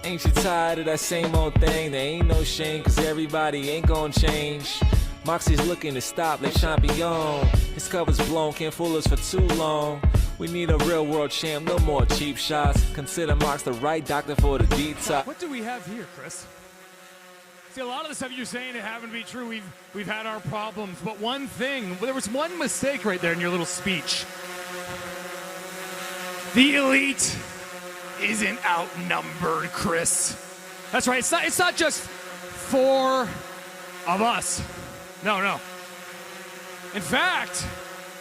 Ain't you tired of that same old thing? There ain't no shame, cause everybody ain't gonna change. Moxie's looking to stop Le Champion. His cover's blown, can't fool us for too long. We need a real world champ, no more cheap shots. Consider Mox the right doctor for the detox. What do we have here, Chris? See, a lot of the stuff you're saying it happened to be true. We've had our problems, but one thing, there was one mistake right there in your little speech. The elite isn't outnumbered, Chris. That's right. It's not just 4 of us. No. In fact,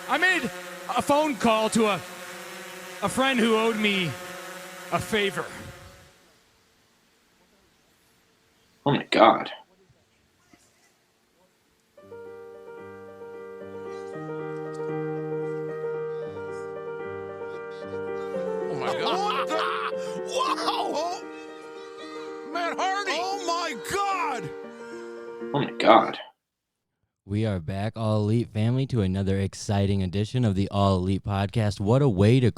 I made a phone call to a friend who owed me a favor. Oh my God. Oh my God. Whoa! Matt Hardy! Oh my God! Oh my God. We are back, All Elite family, to another exciting edition of the All Elite podcast. What a way to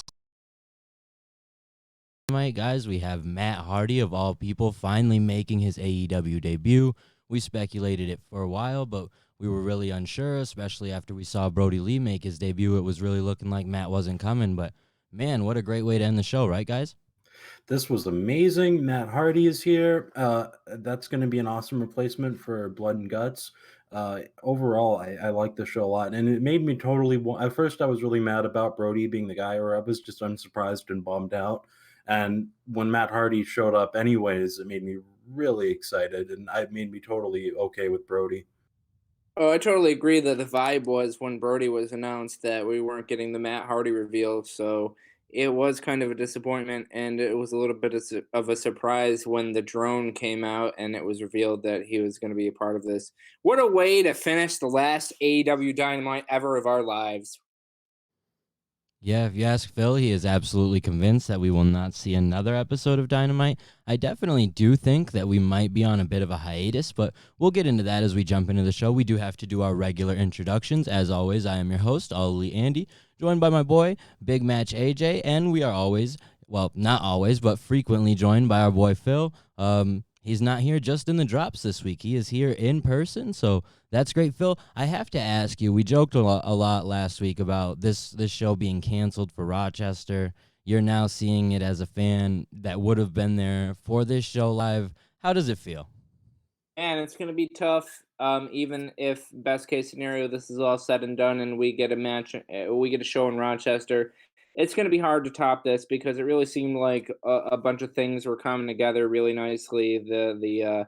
tonight, guys. We have Matt Hardy, of all people, finally making his AEW debut. We speculated it for a while, but we were really unsure, especially after we saw Brody Lee make his debut. It was really looking like Matt wasn't coming, but man, what a great way to end the show, right, guys? This was amazing. Matt Hardy is here. That's going to be an awesome replacement for Blood and Guts. Overall, I like the show a lot, and it made me totally. At first, I was really mad about Brody being the guy, or I was just unsurprised and bummed out. And when Matt Hardy showed up, anyways, it made me really excited, and it made me totally okay with Brody. Oh, I totally agree that the vibe was when Brody was announced that we weren't getting the Matt Hardy reveal, so it was kind of a disappointment, and it was a little bit of a surprise when the drone came out and it was revealed that he was going to be a part of this. What a way to finish the last AEW Dynamite ever of our lives. Yeah, if you ask Phil, he is absolutely convinced that we will not see another episode of Dynamite. I definitely do think that we might be on a bit of a hiatus, but we'll get into that as we jump into the show. We do have to do our regular introductions. As always, I am your host, All Elite Andy, joined by my boy, Big Match AJ, and we are always, well, not always, but frequently joined by our boy Phil. He's not here just in the drops this week. He is here in person, so that's great. Phil, I have to ask you, we joked a lot last week about this show being canceled for Rochester. You're now seeing it as a fan that would have been there for this show live. How does it feel? And it's going to be tough, even if best case scenario, this is all said and done and we get a match, we get a show in Rochester. It's going to be hard to top this because it really seemed like a bunch of things were coming together really nicely. The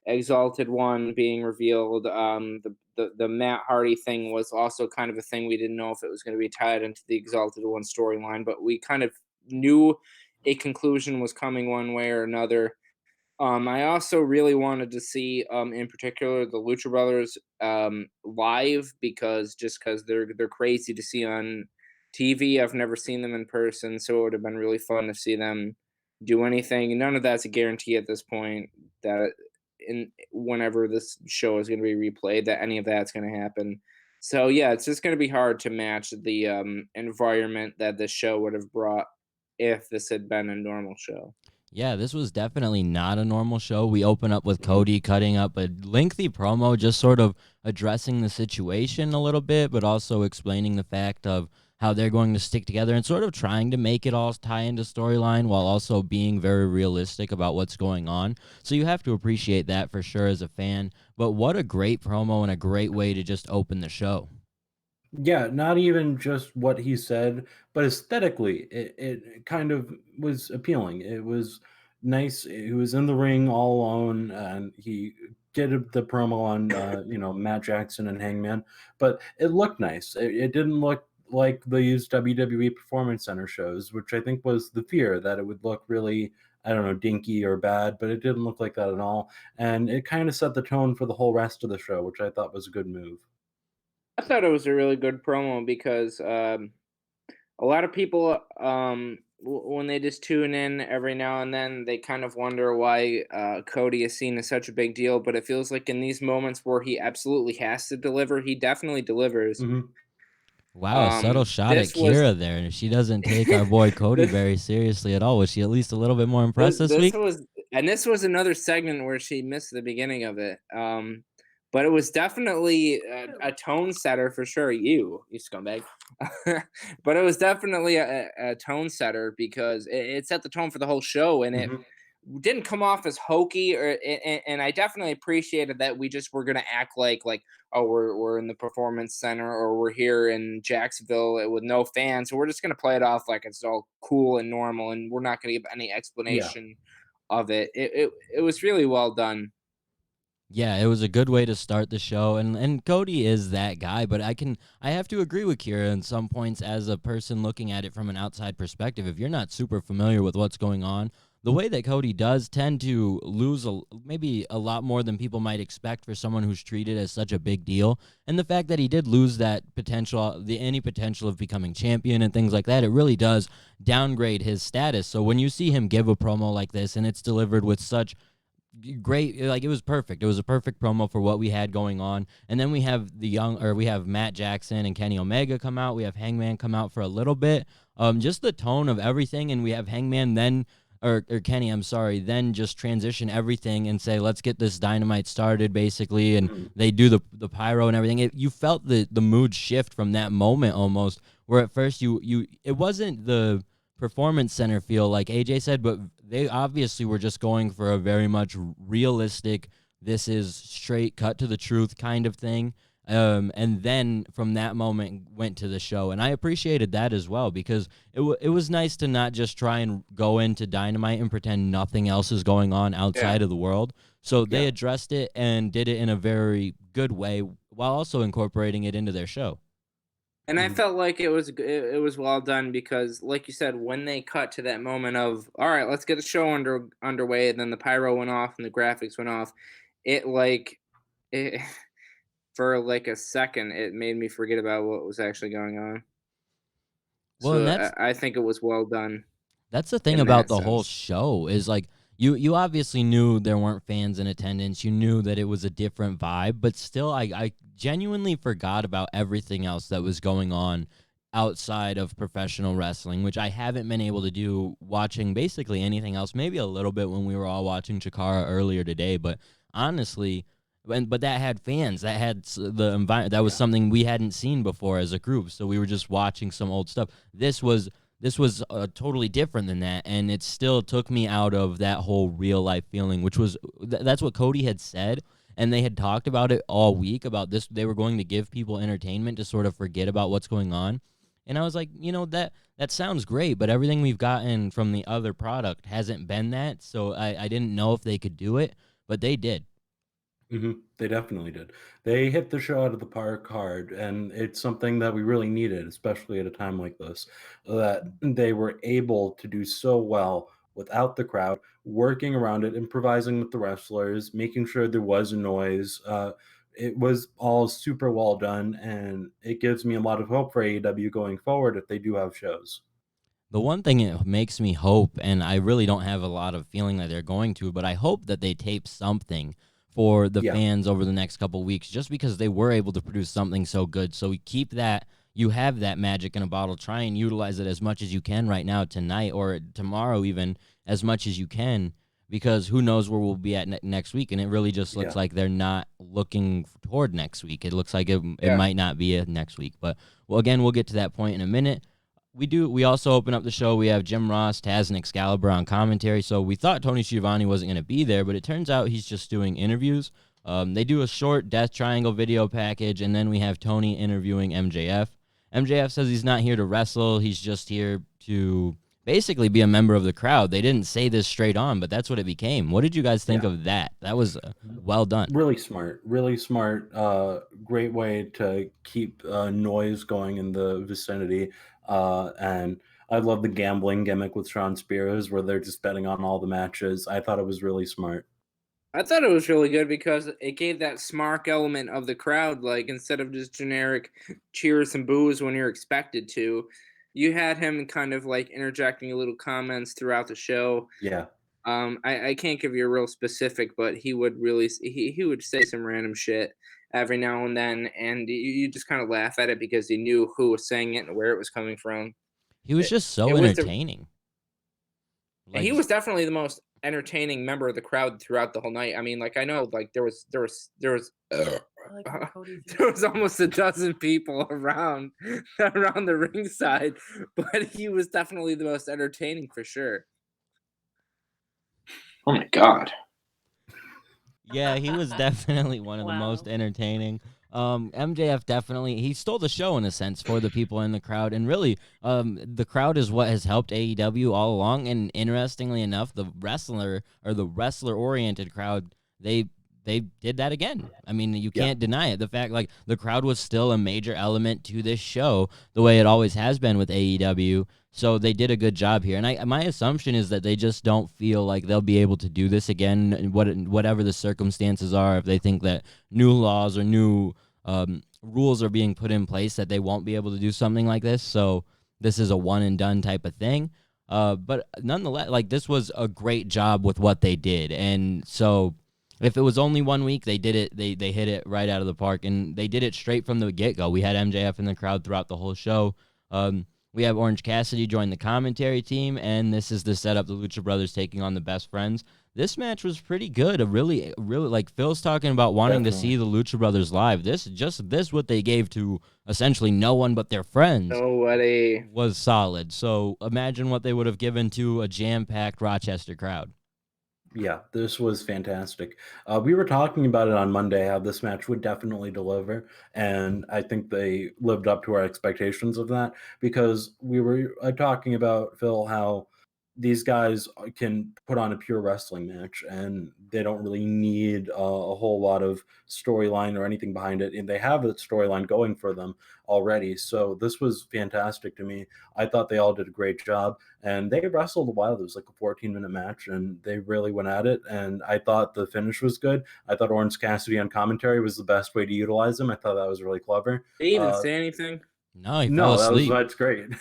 Exalted One being revealed, the Matt Hardy thing was also kind of a thing. We didn't know if it was going to be tied into the Exalted One storyline, but we kind of knew a conclusion was coming one way or another. I also really wanted to see, in particular, the Lucha Brothers live because they're crazy to see on TV. I've never seen them in person, so it would have been really fun to see them do anything. None of that's a guarantee at this point that whenever this show is going to be replayed, that any of that's going to happen. So yeah, it's just going to be hard to match the environment that this show would have brought if this had been a normal show. Yeah, this was definitely not a normal show. We open up with Cody cutting up a lengthy promo, just sort of addressing the situation a little bit, but also explaining the fact of how they're going to stick together and sort of trying to make it all tie into storyline while also being very realistic about what's going on. So you have to appreciate that for sure as a fan. But what a great promo and a great way to just open the show. Yeah, not even just what he said, but aesthetically, it kind of was appealing. It was nice. He was in the ring all alone, and he did the promo on, Matt Jackson and Hangman, but it looked nice. It didn't look like these WWE Performance Center shows, which I think was the fear that it would look really, I don't know, dinky or bad, but it didn't look like that at all. And it kind of set the tone for the whole rest of the show, which I thought was a good move. I thought it was a really good promo because a lot of people, when they just tune in every now and then, they kind of wonder why Cody is seen as such a big deal. But it feels like in these moments where he absolutely has to deliver, he definitely delivers. Mm-hmm. Wow, a subtle shot at Kira there. She doesn't take our boy Cody very seriously at all. Was she at least a little bit more impressed this week? And this was another segment where she missed the beginning of it. But it was definitely a tone setter for sure. You scumbag. But it was definitely a tone setter because it set the tone for the whole show, and it Mhm. didn't come off as hokey, or and I definitely appreciated that we just were gonna act like, oh, we're in the performance center, or we're here in Jacksonville with no fans, so we're just gonna play it off like it's all cool and normal, and we're not gonna give any Yeah. explanation of it. It was really well done. Yeah, it was a good way to start the show, and Cody is that guy, but I have to agree with Kira in some points as a person looking at it from an outside perspective. If you're not super familiar with what's going on, the way that Cody does tend to lose maybe a lot more than people might expect for someone who's treated as such a big deal, and the fact that he did lose that potential, any potential of becoming champion and things like that, it really does downgrade his status. So when you see him give a promo like this and it's delivered with such great, like, it was perfect. It was a perfect promo for what we had going on. And then we have we have Matt Jackson and Kenny Omega come out. We have Hangman come out for a little bit. Just the tone of everything, and we have Hangman then or Kenny, I'm sorry, then just transition everything and say, let's get this Dynamite started, basically, and Mhm. they do the pyro and everything. You felt the mood shift from that moment almost, where at first it wasn't the performance center feel like AJ said, but they obviously were just going for a very much realistic, this is straight cut to the truth kind of thing. And then from that moment went to the show, and I appreciated that as well, because it was nice to not just try and go into Dynamite and pretend nothing else is going on outside of the world. So they Yeah. addressed it and did it in a very good way while also incorporating it into their show. And I Mhm. felt like it was well done because, like you said, when they cut to that moment of, all right, let's get the show underway, and then the pyro went off and the graphics went off, it like it, for like a second, it made me forget about what was actually going on. Well, and So that's I think it was well done That's the thing in about that the whole sense. show is like you obviously knew there weren't fans in attendance. You knew that it was a different vibe, but still I genuinely forgot about everything else that was going on outside of professional wrestling, which I haven't been able to do watching basically anything else. Maybe a little bit when we were all watching Chikara earlier today, but honestly, but that had fans, that had the environment, that was Yeah. something we hadn't seen before as a group. So we were just watching some old stuff. This was totally different than that, and it still took me out of that whole real life feeling, which was that's what Cody had said, and they had talked about it all week about this. They were going to give people entertainment to sort of forget about what's going on, and I was like, that sounds great, but everything we've gotten from the other product hasn't been that. So I didn't know if they could do it, but they did. They definitely did. They hit the show out of the park hard, and it's something that we really needed, especially at a time like this, that they were able to do so well without the crowd, working around it, improvising with the wrestlers, making sure there was a noise. It was all super well done, and it gives me a lot of hope for AEW going forward if they do have shows. The one thing it makes me hope, and I really don't have a lot of feeling that they're going to, but I hope that they tape something for the Yeah, fans over the next couple weeks, just because they were able to produce something so good. So we keep that. You have that magic in a bottle. Try and utilize it as much as you can right now, tonight or tomorrow, even as much as you can, because who knows where we'll be at next week. And it really just looks yeah. like they're not looking toward next week. It looks like it Yeah. might not be a next week. But well, again, we'll get to that point in a minute. We also open up the show. We have Jim Ross, Taz, and Excalibur on commentary. So we thought Tony Schiavone wasn't going to be there, but it turns out he's just doing interviews. They do a short Death Triangle video package, and then we have Tony interviewing MJF. MJF says he's not here to wrestle. He's just here to basically be a member of the crowd. They didn't say this straight on, but that's what it became. What did you guys think Yeah. of that? That was well done. Really smart, really smart. Great way to keep noise going in the vicinity. And I love the gambling gimmick with Sean Spears, where they're just betting on all the matches. I thought it was really smart. I thought it was really good because it gave that smart element of the crowd. Like, instead of just generic cheers and boos when you're expected to, you had him kind of like interjecting little comments throughout the show. Yeah, I can't give you a real specific, but he would really he would say some random shit every now and then, and you just kind of laugh at it because he knew who was saying it and where it was coming from. He was It, just it so was entertaining. Like, he was definitely the most entertaining member of the crowd throughout the whole night. I mean, like I know, like there was there was almost a dozen people around the ringside, but he was definitely the most entertaining for sure. Oh my God. Yeah, he was definitely one of the most entertaining. MJF definitely he stole the show in a sense for the people in the crowd, and really, the crowd is what has helped AEW all along. And interestingly enough, the wrestler oriented crowd, they did that again. I mean, you can't deny it. The fact like the crowd was still a major element to this show, the way it always has been with AEW. So they did a good job here, and my assumption is that they just don't feel like they'll be able to do this again, whatever the circumstances are. If they think that new laws or new rules are being put in place, that they won't be able to do something like this. So this is a one and done type of thing. But nonetheless, like this was a great job with what they did, and so if it was only 1 week, they did it. They hit it right out of the park, and they did it straight from the get go. We had MJF in the crowd throughout the whole show. We have Orange Cassidy join the commentary team, and this is the setup, the Lucha Brothers taking on the Best Friends. This match was pretty good. A really, like Phil's talking about wanting to see the Lucha Brothers live. This what they gave to essentially no one but their friends. Nobody was solid. So imagine what they would have given to a jam-packed Rochester crowd. Yeah, this was fantastic. We were talking about it on Monday, how this match would definitely deliver, and I think they lived up to our expectations of that, because we were talking about, Phil, how these guys can put on a pure wrestling match, and they don't really need a whole lot of storyline or anything behind it, and they have a storyline going for them already. So this was fantastic to me. I thought they all did a great job, and they wrestled a while. It was like a 14-minute match, and they really went at it, and I thought the finish was good. I thought Orange Cassidy on commentary was the best way to utilize him. I thought that was really clever. Did he even say anything? No, he fell asleep. That's great.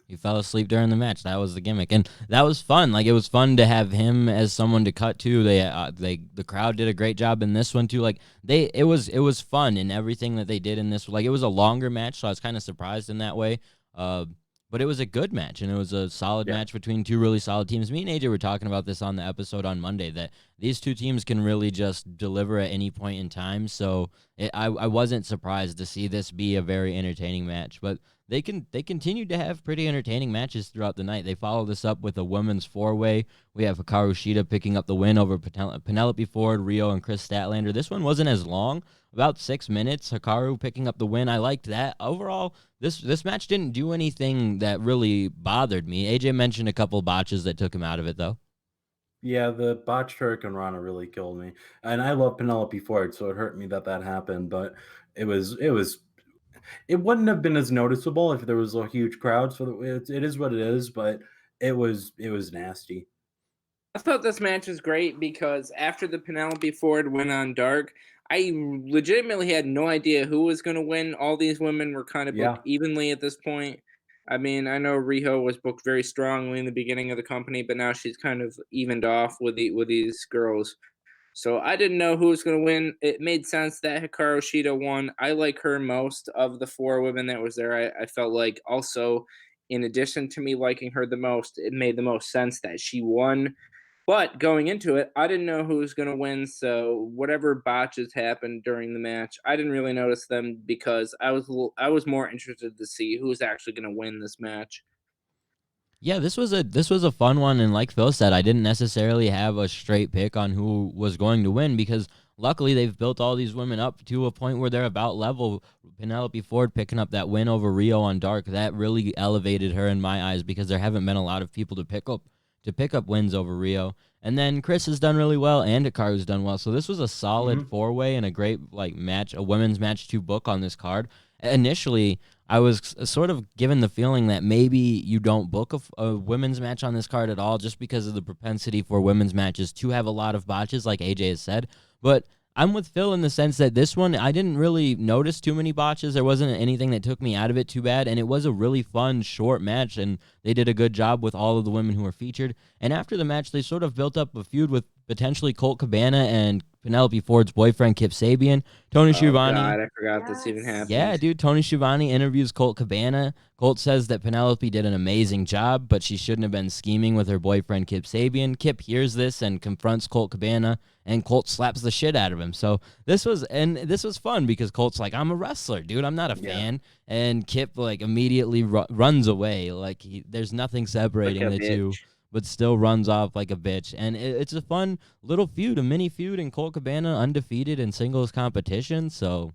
He fell asleep during the match. That was the gimmick, and that was fun. Like it was fun to have him as someone to cut to. The crowd did a great job in this one too. Like it was fun in everything that they did in this. Like it was a longer match, so I was kind of surprised in that way. But it was a good match, and it was a solid match between two really solid teams. Me and AJ were talking about this on the episode on Monday, that these two teams can really just deliver at any point in time. So I wasn't surprised to see this be a very entertaining match. But they continued to have pretty entertaining matches throughout the night. They followed this up with a women's four-way. We have Hikaru Shida picking up the win over Penelope Ford, Rio, and Chris Statlander. This one wasn't as long, about 6 minutes. Hikaru picking up the win. I liked that. Overall, this match didn't do anything that really bothered me. AJ mentioned a couple botches that took him out of it, though. Yeah, the botched Hurricane Rana really killed me, and I love Penelope Ford, so it hurt me that happened. But it wouldn't have been as noticeable if there was a huge crowd. So it is what it is, but it was nasty. I thought this match was great because after the Penelope Ford went on Dark, I legitimately had no idea who was going to win. All these women were kind of booked evenly at this point. I mean, I know Riho was booked very strongly in the beginning of the company, but now she's kind of evened off with these girls. So I didn't know who was going to win. It made sense that Hikaru Shida won. I like her most of the four women that was there. I felt like also, in addition to me liking her the most, it made the most sense that she won. But going into it, I didn't know who was going to win, so whatever botches happened during the match, I didn't really notice them because I was more interested to see who was actually going to win this match. Yeah, this was a fun one, and like Phil said, I didn't necessarily have a straight pick on who was going to win because luckily they've built all these women up to a point where they're about level. Penelope Ford picking up that win over Rio on Dark, that really elevated her in my eyes because there haven't been a lot of people to pick up wins over Rio. And then Chris has done really well, and Hikaru's done well. So this was a solid four-way and a great match, a women's match to book on this card. Initially, I was sort of given the feeling that maybe you don't book a women's match on this card at all just because of the propensity for women's matches to have a lot of botches, like AJ has said. But I'm with Phil in the sense that this one, I didn't really notice too many botches. There wasn't anything that took me out of it too bad, and it was a really fun, short match, and they did a good job with all of the women who were featured. And after the match, they sort of built up a feud with potentially Colt Cabana and Penelope Ford's boyfriend, Kip Sabian. Tony Schiavone. God, I forgot this even happened. Yeah, dude. Tony Schiavone interviews Colt Cabana. Colt says that Penelope did an amazing job, but she shouldn't have been scheming with her boyfriend, Kip Sabian. Kip hears this and confronts Colt Cabana, and Colt slaps the shit out of him. So this was fun because Colt's like, I'm a wrestler, dude. I'm not a fan. And Kip like immediately runs away. Like there's nothing separating the two, but still runs off like a bitch. And it's a fun little feud, a mini feud, and Colt Cabana undefeated in singles competition. So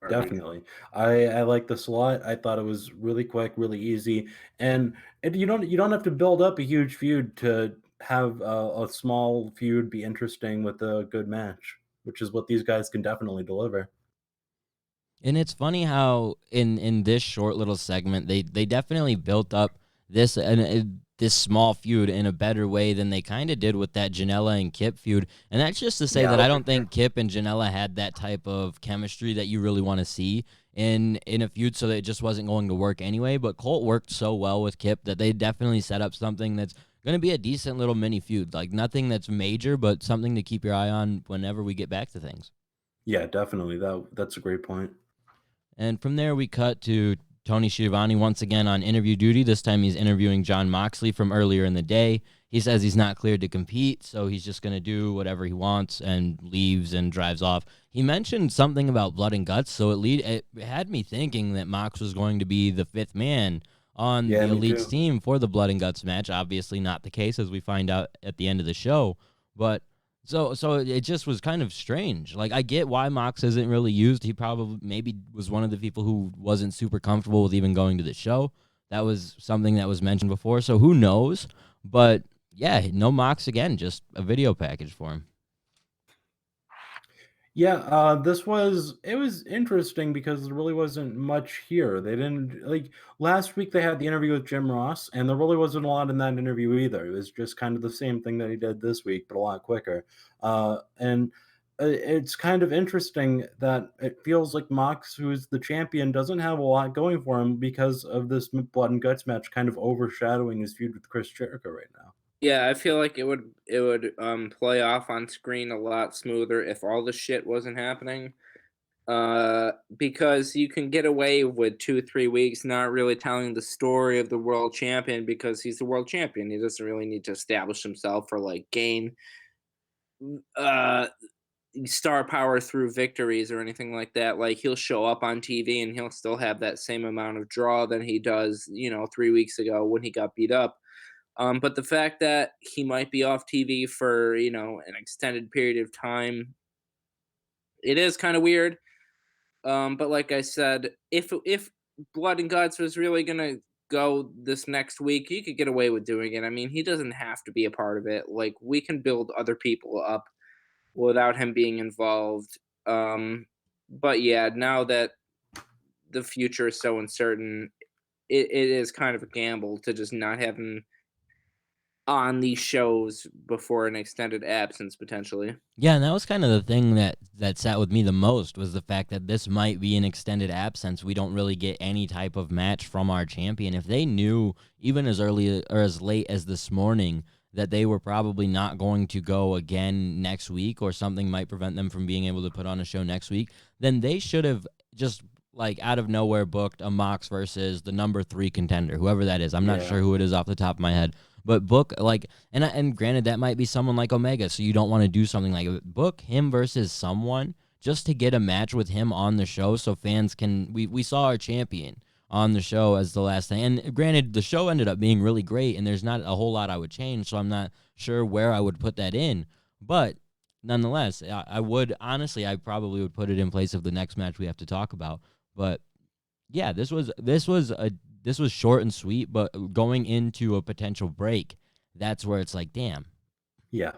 Definitely. I like this a lot. I thought it was really quick, really easy, and you don't have to build up a huge feud to have a small feud be interesting with a good match, which is what these guys can definitely deliver. And it's funny how in this short little segment they definitely built up this this small feud in a better way than they kind of did with that Janela and Kip feud. And that's just to say that I don't think Kip and Janela had that type of chemistry that you really want to see in a feud, so that it just wasn't going to work anyway. But Colt worked so well with Kip that they definitely set up something that's going to be a decent little mini feud. Like nothing that's major, but something to keep your eye on whenever we get back to things. Yeah, definitely. That's a great point. And from there, we cut to Tony Schiavone once again on interview duty. This time he's interviewing Jon Moxley from earlier in the day. He says he's not cleared to compete, so he's just going to do whatever he wants and leaves and drives off. He mentioned something about blood and guts, so it had me thinking that Mox was going to be the fifth man on the Elite's team for the blood and guts match. Obviously not the case, as we find out at the end of the show, but So it just was kind of strange. Like, I get why Mox isn't really used. He probably maybe was one of the people who wasn't super comfortable with even going to the show. That was something that was mentioned before, so who knows? But, yeah, no Mox again, just a video package for him. Yeah, it was interesting because there really wasn't much here. They didn't like last week they had the interview with Jim Ross, and there really wasn't a lot in that interview either. It was just kind of the same thing that he did this week, but a lot quicker. And it's kind of interesting that it feels like Mox, who is the champion, doesn't have a lot going for him because of this blood and guts match kind of overshadowing his feud with Chris Jericho right now. Yeah, I feel like it would play off on screen a lot smoother if all the shit wasn't happening. Because you can get away with 2-3 weeks not really telling the story of the world champion because he's the world champion. He doesn't really need to establish himself or like gain star power through victories or anything like that. Like he'll show up on TV and he'll still have that same amount of draw than he does, 3 weeks ago when he got beat up. But the fact that he might be off TV for, an extended period of time, it is kind of weird. But like I said, if Blood and Guts was really going to go this next week, you could get away with doing it. I mean, he doesn't have to be a part of it. Like, we can build other people up without him being involved. But yeah, now that the future is so uncertain, it is kind of a gamble to just not have him on these shows before an extended absence potentially. Yeah, and that was kind of the thing that sat with me the most was the fact that this might be an extended absence. We don't really get any type of match from our champion. If they knew even as early or as late as this morning that they were probably not going to go again next week or something might prevent them from being able to put on a show next week, then they should have just like out of nowhere booked a Mox versus the number 3 contender, whoever that is. I'm not sure who it is off the top of my head. But book, like, and granted, that might be someone like Omega, so you don't want to do something like it. Book him versus someone just to get a match with him on the show so fans can, we saw our champion on the show as the last thing. And granted, the show ended up being really great, and there's not a whole lot I would change, so I'm not sure where I would put that in. But nonetheless, I would, honestly, I probably would put it in place of the next match we have to talk about. But yeah, this was short and sweet, but going into a potential break, that's where it's like, damn. Yeah.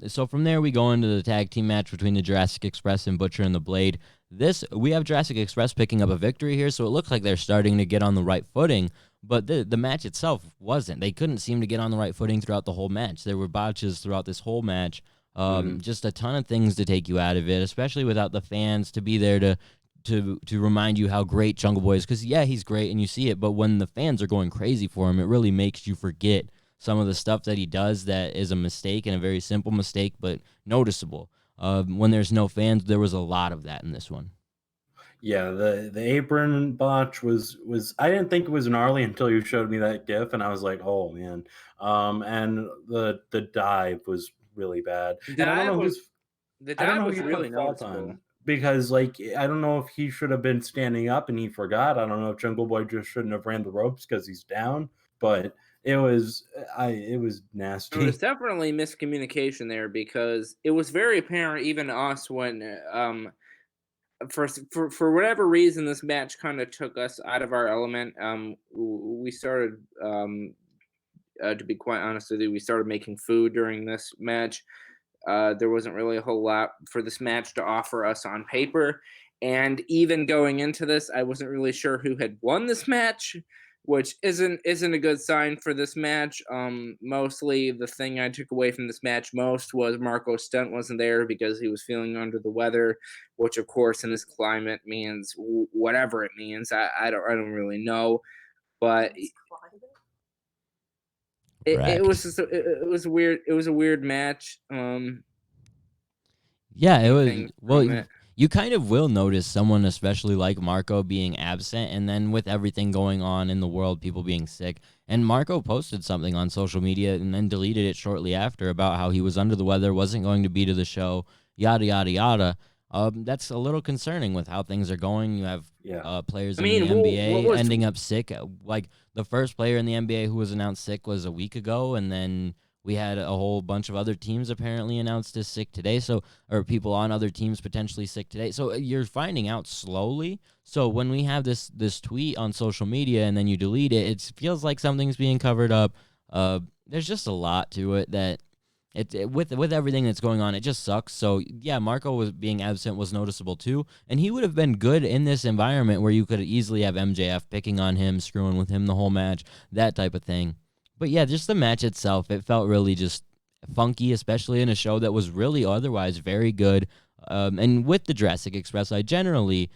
So from there, we go into the tag team match between the Jurassic Express and Butcher and the Blade. We have Jurassic Express picking up a victory here, so it looks like they're starting to get on the right footing, but the match itself wasn't. They couldn't seem to get on the right footing throughout the whole match. There were botches throughout this whole match. Just a ton of things to take you out of it, especially without the fans to be there to remind you how great Jungle Boy is. Because, yeah, he's great, and you see it, but when the fans are going crazy for him, it really makes you forget some of the stuff that he does that is a mistake and a very simple mistake, but noticeable. When there's no fans, there was a lot of that in this one. Yeah, the apron botch was I didn't think it was gnarly until you showed me that GIF, and I was like, oh man. And the dive was really bad. And I don't know who's The I don't dive know was who you really put fault noticeable. on because like I don't know if he should have been standing up and he forgot. I don't know if Jungle Boy just shouldn't have ran the ropes because he's down, but it was nasty. There was definitely miscommunication there because it was very apparent even to us when for whatever reason this match kind of took us out of our element. We started to be quite honest with you, we started making food during this match. There wasn't really a whole lot for this match to offer us on paper, and even going into this, I wasn't really sure who had won this match, which isn't a good sign for this match. Mostly the thing I took away from this match most was Marco Stunt wasn't there because he was feeling under the weather, which of course in this climate means whatever it means. I don't really know, but it was just it was weird. It was a weird match. Yeah, it was. Thing Well, from it. you kind of will notice someone, especially like Marco, being absent, and then with everything going on in the world, people being sick. And Marco posted something on social media and then deleted it shortly after about how he was under the weather, wasn't going to be to the show, yada yada yada. That's a little concerning with how things are going. You have Yeah. players I in mean, the what NBA was- ending up sick. Like the first player in the NBA who was announced sick was a week ago, and then we had a whole bunch of other teams apparently announced as sick today. So, or people on other teams potentially sick today. So you're finding out slowly. So when we have this tweet on social media and then you delete it, it feels like something's being covered up. There's just a lot to it that with everything that's going on, it just sucks. So yeah, Marco was being absent was noticeable too, and he would have been good in this environment where you could easily have MJF picking on him, screwing with him the whole match, that type of thing. But yeah, just the match itself, it felt really just funky, especially in a show that was really otherwise very good. And with the Jurassic Express, I generally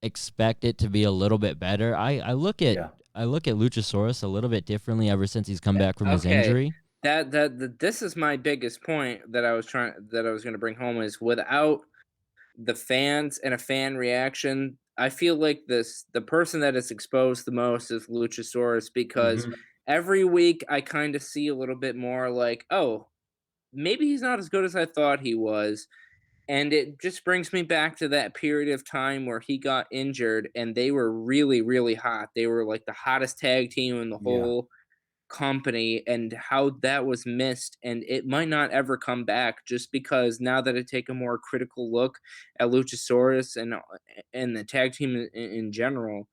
expect it to be a little bit better. I look at Yeah. Luchasaurus a little bit differently ever since he's come back from his Okay. injury. This is my biggest point that I was going to bring home is without the fans and a fan reaction, I feel like the person that is exposed the most is Luchasaurus because Mhm. every week I kind of see a little bit more like, oh, maybe he's not as good as I thought he was. And it just brings me back to that period of time where he got injured and they were really, really hot. They were like the hottest tag team in the Yeah. whole company, and how that was missed, and it might not ever come back just because now that I take a more critical look at Luchasaurus and the tag team in general,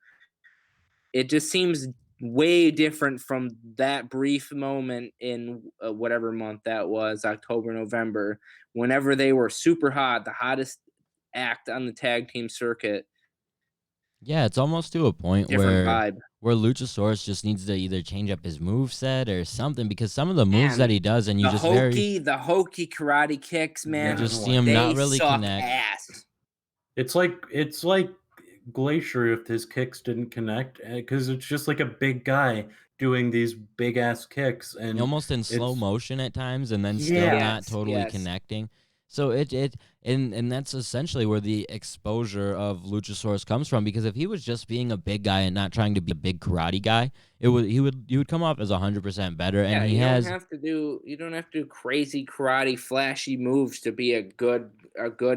it just seems way different from that brief moment in whatever month that was, October, November, whenever they were super hot, the hottest act on the tag team circuit. Yeah, it's almost to a point Different where vibe. Luchasaurus just needs to either change up his move set or something because some of the moves Man, that he does and you just The hokey karate kicks, man. just Yeah. see him they not really suck connect. ass. It's like Glacier if his kicks didn't connect because it's just like a big guy doing these big ass kicks and Almost in slow it's- motion at times and then still Yeah. not Yes, totally yes. connecting. So and that's essentially where the exposure of Luchasaurus comes from because if he was just being a big guy and not trying to be a big karate guy, you would come off as 100% better and Yeah, he you has don't have to do crazy karate flashy moves to be a good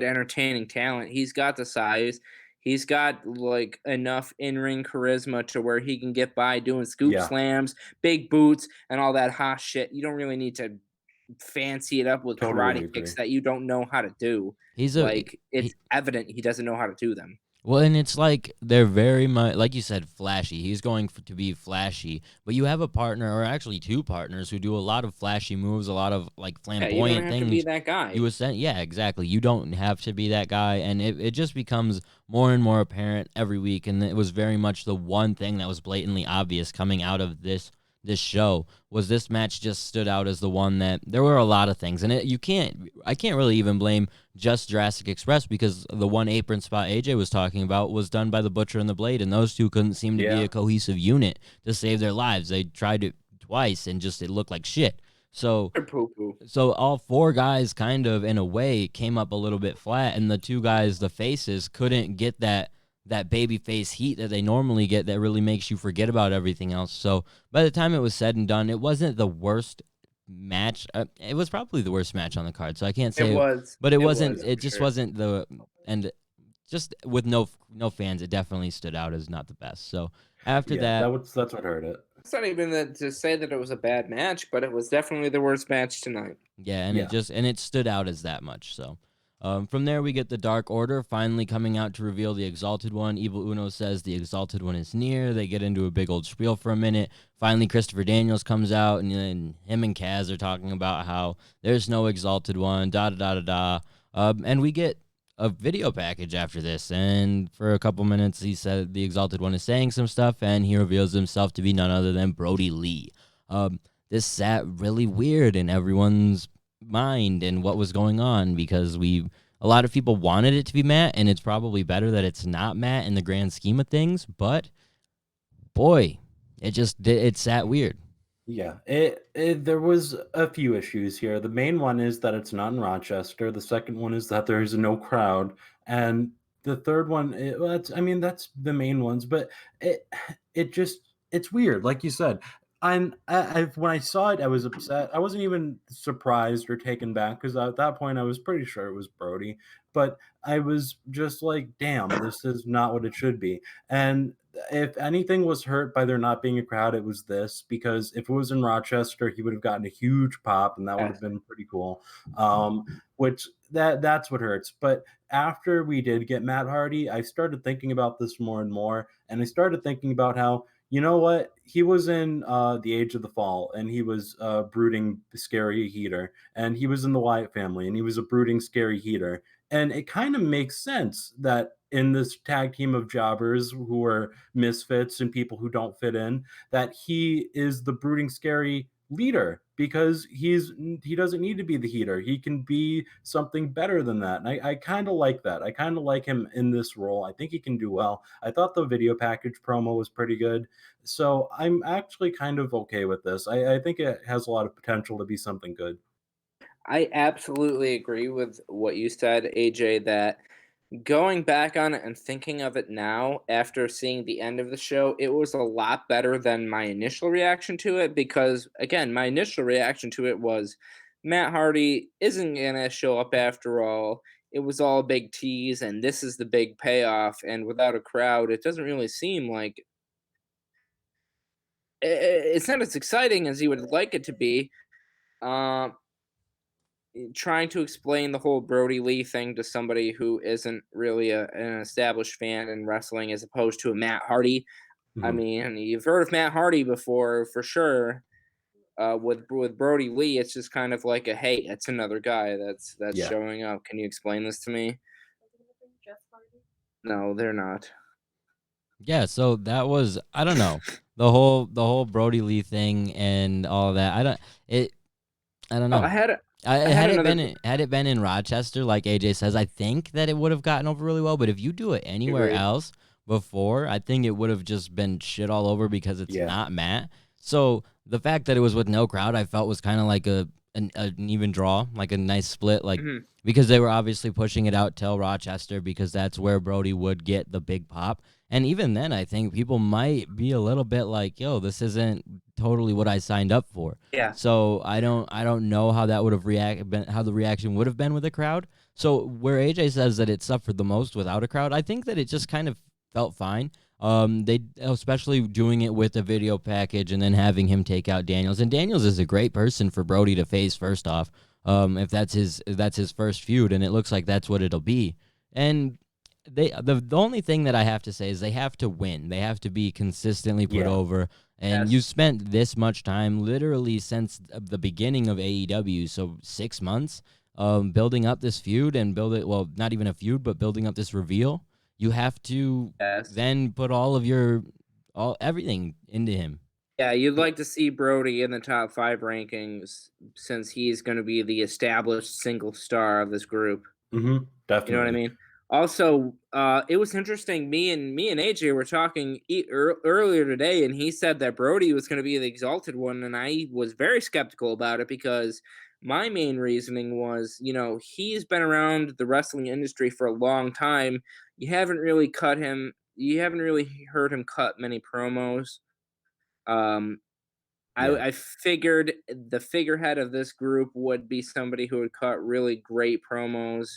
entertaining talent. He's got the size. He's got like enough in-ring charisma to where he can get by doing scoop Yeah. slams, big boots, and all that hot shit. You don't really need to fancy it up with Totally karate agree. kicks that you don't know how to do. he's a Like it's evident he doesn't know how to do them. Well, and it's like they're very much, like you said, flashy. He's going to be flashy, but you have a partner, or actually two partners, who do a lot of flashy moves, a lot of like Yeah, you don't flamboyant have things. to be that guy. Yeah, exactly. You don't have to be that guy, and it just becomes more and more apparent every week. And it was very much the one thing that was blatantly obvious coming out of this show was this match just stood out as the one that there were a lot of things, and I can't really even blame just Jurassic Express because the one apron spot AJ was talking about was done by the Butcher and the Blade, and those two couldn't seem to be Yeah. a cohesive unit to save their lives. They tried to twice, and just it looked like shit. So Poo-poo. so all four guys kind of in a way came up a little bit flat, and the two guys, the faces, couldn't get that baby face heat that they normally get that really makes you forget about everything else. So by the time it was said and done, it wasn't the worst match. It was probably the worst match on the card, so I can't say It was. but it wasn't. was, It for just sure. wasn't the and just with no fans, it definitely stood out as not the best. So after Yeah, that, that's what hurt it. It's not even to say that it was a bad match, but it was definitely the worst match tonight. yeah, and Yeah. it stood out as that much. So from there, we get the Dark Order finally coming out to reveal the Exalted One. Evil Uno says the Exalted One is near. They get into a big old spiel for a minute. Finally, Christopher Daniels comes out, and then him and Kaz are talking about how there's no Exalted One, da-da-da-da-da. And we get a video package after this, and for a couple minutes, he said the Exalted One is saying some stuff, and he reveals himself to be none other than Brody Lee. This sat really weird in everyone's mind and what was going on, because a lot of people wanted it to be Matt, and it's probably better that it's not Matt in the grand scheme of things, but boy, it sat weird. Yeah, there was a few issues here. The main one is that it's not in Rochester. The second one is that there is no crowd, and the third one, that's the main ones. But it's weird, like you said. When I saw it, I was upset. I wasn't even surprised or taken back because at that point I was pretty sure it was Brody. But I was just like, damn, this is not what it should be. And if anything was hurt by there not being a crowd, it was this, because if it was in Rochester, he would have gotten a huge pop, and that would have been pretty cool. Which that's what hurts. But after we did get Matt Hardy, I started thinking about this more and more, and I started thinking about how, you know what, he was in the Age of the Fall, and he was a brooding, scary heater, and he was in the Wyatt family, and he was a brooding, scary heater. And it kind of makes sense that in this tag team of jobbers who are misfits and people who don't fit in, that he is the brooding, scary leader, because he doesn't need to be the heater. He can be something better than that. And I kind of like that. I kind of like him in this role. I think he can do well. I thought the video package promo was pretty good. So I'm actually kind of okay with this. I think it has a lot of potential to be something good. I absolutely agree with what you said, AJ, that going back on it and thinking of it now after seeing the end of the show, it was a lot better than my initial reaction to it, because, again, my initial reaction to it was Matt Hardy isn't going to show up after all. It was all a big tease, and this is the big payoff. And without a crowd, it doesn't really seem like it's not as exciting as you would like it to be. Trying to explain the whole Brody Lee thing to somebody who isn't really an established fan in wrestling, as opposed to a Matt Hardy. I Mhm. mean, you've heard of Matt Hardy before, for sure. With Brody Lee, it's just kind of like hey, it's another guy that's Yeah. showing up. Can you explain this to me? No, they're not. Yeah, so that was, I don't know, the whole Brody Lee thing and all of that. I don't know. I had Had another- it been in Rochester, like AJ says, I think that it would have gotten over really well. But if you do it anywhere Agreed. else before, I think it would have just been shit all over, because it's Yeah. not Matt. So the fact that it was with no crowd, I felt was kind of like an even draw, like a nice split, like Mhm. because they were obviously pushing it out till Rochester, because that's where Brody would get the big pop. And even then, I think people might be a little bit like, "Yo, this isn't totally what I signed up for." Yeah. So I don't know how that would have how the reaction would have been with a crowd. So where AJ says that it suffered the most without a crowd, I think that it just kind of felt fine. They, especially doing it with a video package and then having him take out Daniels, and Daniels is a great person for Brody to face first off. If that's his first feud, and it looks like that's what it'll be. And the only thing that I have to say is they have to win. They have to be consistently put Yeah. over. And Yes. you spent this much time, literally since the beginning of AEW, so 6 months, building up this feud and not even a feud, but building up this reveal. You have to Yes. then put everything into him. Yeah, you'd like to see Brody in the top 5 rankings, since he's going to be the established single star of this group. Mm-hmm. Definitely. You know what I mean? Also, it was interesting. Me and AJ were talking earlier today, and he said that Brody was going to be the exalted one, and I was very skeptical about it because my main reasoning was, he's been around the wrestling industry for a long time. You haven't really cut him. You haven't really heard him cut many promos. Um, Yeah. I figured the figurehead of this group would be somebody who would cut really great promos.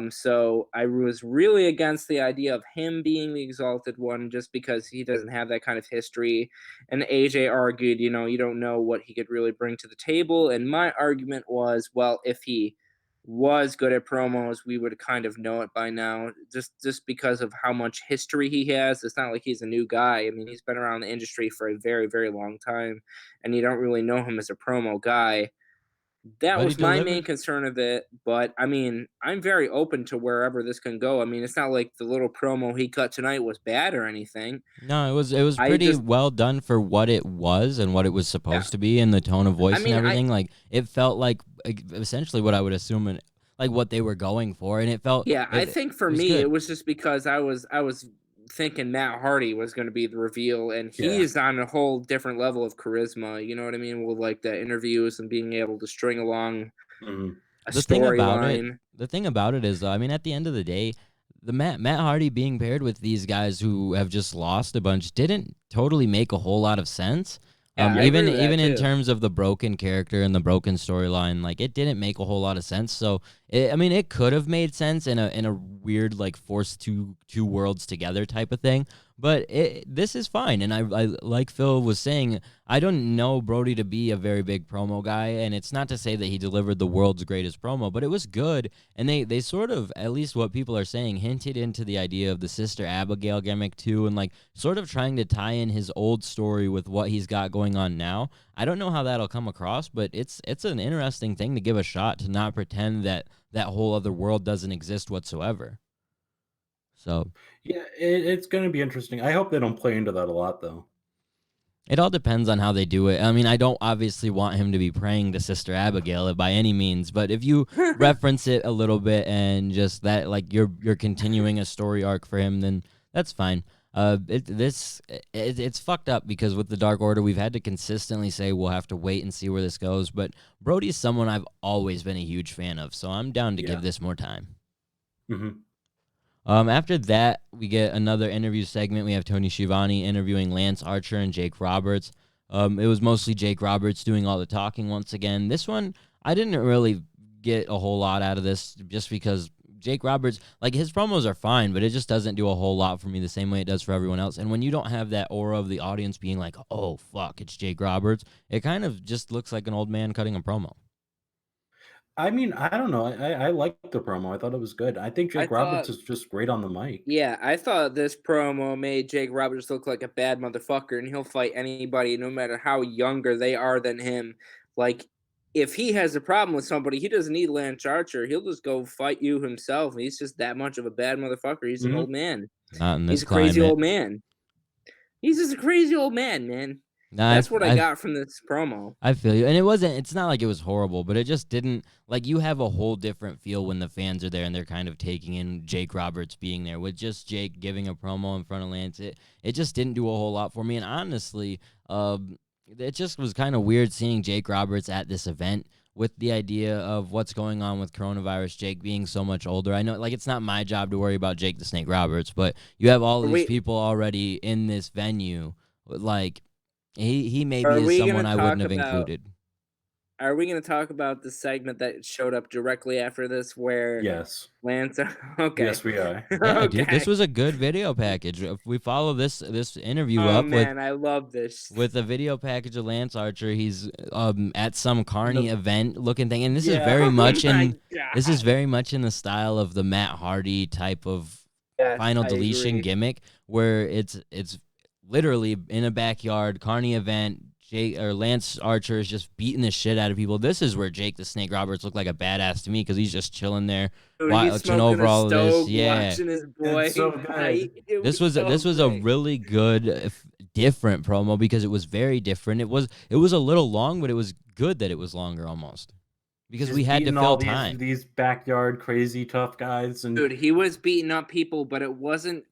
So I was really against the idea of him being the exalted one just because he doesn't have that kind of history. And AJ argued, you don't know what he could really bring to the table. And my argument was, well, if he was good at promos, we would kind of know it by now, just because of how much history he has. It's not like he's a new guy. I mean, he's been around the industry for a very, very long time, and you don't really know him as a promo guy. That But he was my main delivered. concern of it, but I mean, I'm very open to wherever this can go. I mean, it's not like the little promo he cut tonight was bad or anything. No, it was I pretty just well done for what it was and what it was Yeah. supposed to be, and the tone of I voice and mean, everything. Like it felt like essentially what I would assume, like what they were going for, and it felt yeah, I it think for was me good. it was just because I was thinking Matt Hardy was going to be the reveal, and Yeah. he's on a whole different level of charisma. You know what I mean? With like the interviews and being able to string along Mhm. a The thing about it, storyline. the thing about it is, though, I mean, at the end of the day, the Matt Hardy being paired with these guys who have just lost a bunch didn't totally make a whole lot of sense. Yeah, I Even agree with that even in too. terms of the broken character and the broken storyline, like it didn't make a whole lot of sense. So I mean, it could have made sense in a weird like forced two worlds together type of thing. But this is fine, and I like Phil was saying, I don't know Brody to be a very big promo guy, and it's not to say that he delivered the world's greatest promo, but it was good, and they sort of, at least what people are saying, hinted into the idea of the Sister Abigail gimmick too, and like sort of trying to tie in his old story with what he's got going on now. I don't know how that'll come across, but it's an interesting thing to give a shot, to not pretend that that whole other world doesn't exist whatsoever. So Yeah, it's going to be interesting. I hope they don't play into that a lot, though. it all depends on how they do it. I mean, I don't obviously want him to be praying to Sister Abigail by any means, but if you reference it a little bit and just that, like you're continuing a story arc for him, then that's fine. It's fucked up because with the Dark Order, we've had to consistently say we'll have to wait and see where this goes. But Brody's someone I've always been a huge fan of, so I'm down to Yeah. give this more time. Hmm. After that, we get another interview segment. We have Tony Schiavone interviewing Lance Archer and Jake Roberts. It was mostly Jake Roberts doing all the talking once again. This one, I didn't really get a whole lot out of this just because Jake Roberts, like his promos are fine, but it just doesn't do a whole lot for me the same way it does for everyone else. And when you don't have that aura of the audience being like, oh, fuck, it's Jake Roberts, it kind of just looks like an old man cutting a promo. I mean, I don't know. I liked the promo. I thought it was good. I think I Jake Roberts thought is just great on the mic. Yeah, I thought this promo made Jake Roberts look like a bad motherfucker, and he'll fight anybody, no matter how younger they are than him. Like, if he has a problem with somebody, he doesn't need Lance Archer. He'll just go fight you himself. He's just that much of a bad motherfucker. He's an Hmm. old man. Not in He's this a crazy climate. old man. He's just a crazy old man. Nah, That's what I got from this promo. I feel you. And it's not like it was horrible, but it just didn't, like, you have a whole different feel when the fans are there and they're kind of taking in Jake Roberts being there. With just Jake giving a promo in front of Lance, it just didn't do a whole lot for me. And honestly, it just was kind of weird seeing Jake Roberts at this event with the idea of what's going on with coronavirus, Jake being so much older. I know, like, it's not my job to worry about Jake the Snake Roberts, but you have all these Wait, people already in this venue, like, he are maybe is we someone gonna I talk wouldn't have about? included. Are we gonna talk about the segment that showed up directly after this, where Yes. Lance? Okay, Yes, we are. Yeah, dude, this okay. was a good video package. If we follow this interview Oh up man, I love this. with a video package of Lance Archer, he's at some Carney The- event looking thing, and this is Yeah. very much Oh my in this is God. very much in the style of the Matt Hardy type of Yes, final I deletion agree. gimmick, where it's literally in a backyard Carney event. Jake or Lance Archer is just beating the shit out of people. This is where Jake the Snake Roberts looked like a badass to me because he's just chilling there, Dude, he's watching smoking over a all of this. stove, Yeah, watching his boy It's so good. fight. It this was was so a great. really good, different promo because it was very different. It was a little long, but it was good that it was longer almost. because Just we had to beating fill all time. these backyard crazy tough guys, and Dude, he was beating up people, but it wasn't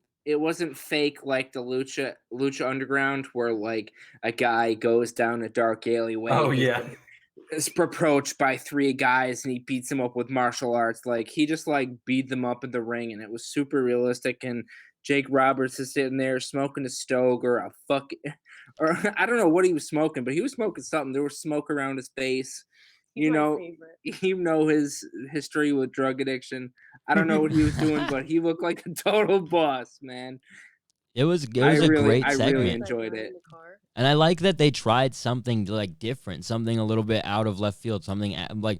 fake like the Lucha Underground, where like a guy goes down a dark alleyway. oh yeah, Is approached by three guys and he beats them up with martial arts. Like he just like beat them up in the ring, and it was super realistic. And Jake Roberts is sitting there smoking a Stogue or a fuck, or I don't know what he was smoking, but he was smoking something. There was smoke around his face. You know, you know his history with drug addiction. I don't know what he was doing, but he looked like a total boss, man. It was a great I segment. really enjoyed it. And I like that they tried something like different, something a little bit out of left field, something like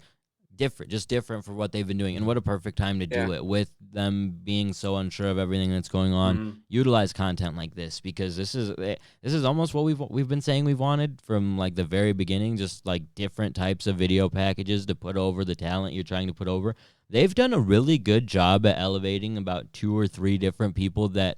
different, just different for what they've been doing. And what a perfect time to do it with them being so unsure of everything that's going on. Mhm. Utilize content like this, because this is almost what we've been saying we've wanted from like the very beginning, just like different types of video packages to put over the talent you're trying to put over. They've done a really good job at elevating about 2 or 3 different people that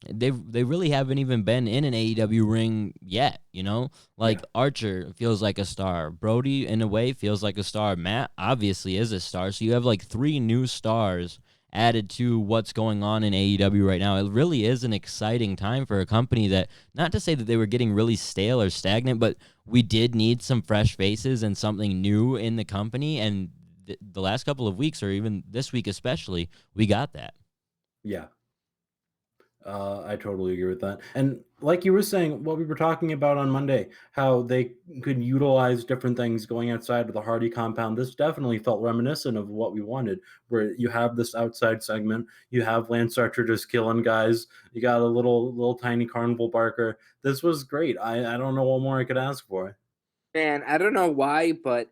they really haven't even been in an AEW ring yet, you know? Like Archer feels like a star. Brody in a way feels like a star. Matt obviously is a star. So you have like 3 new stars added to what's going on in AEW right now. It really is an exciting time for a company that, not to say that they were getting really stale or stagnant, but we did need some fresh faces and something new in the company, and the last couple of weeks, or even this week especially, we got that. yeah. I totally agree with that. And like you were saying, what we were talking about on Monday, how they could utilize different things going outside of the Hardy compound. This definitely felt reminiscent of what we wanted, where you have this outside segment, you have Lance Archer just killing guys, you got a little tiny Carnival Barker. This was great. I don't know what more I could ask for. Man, I don't know why, but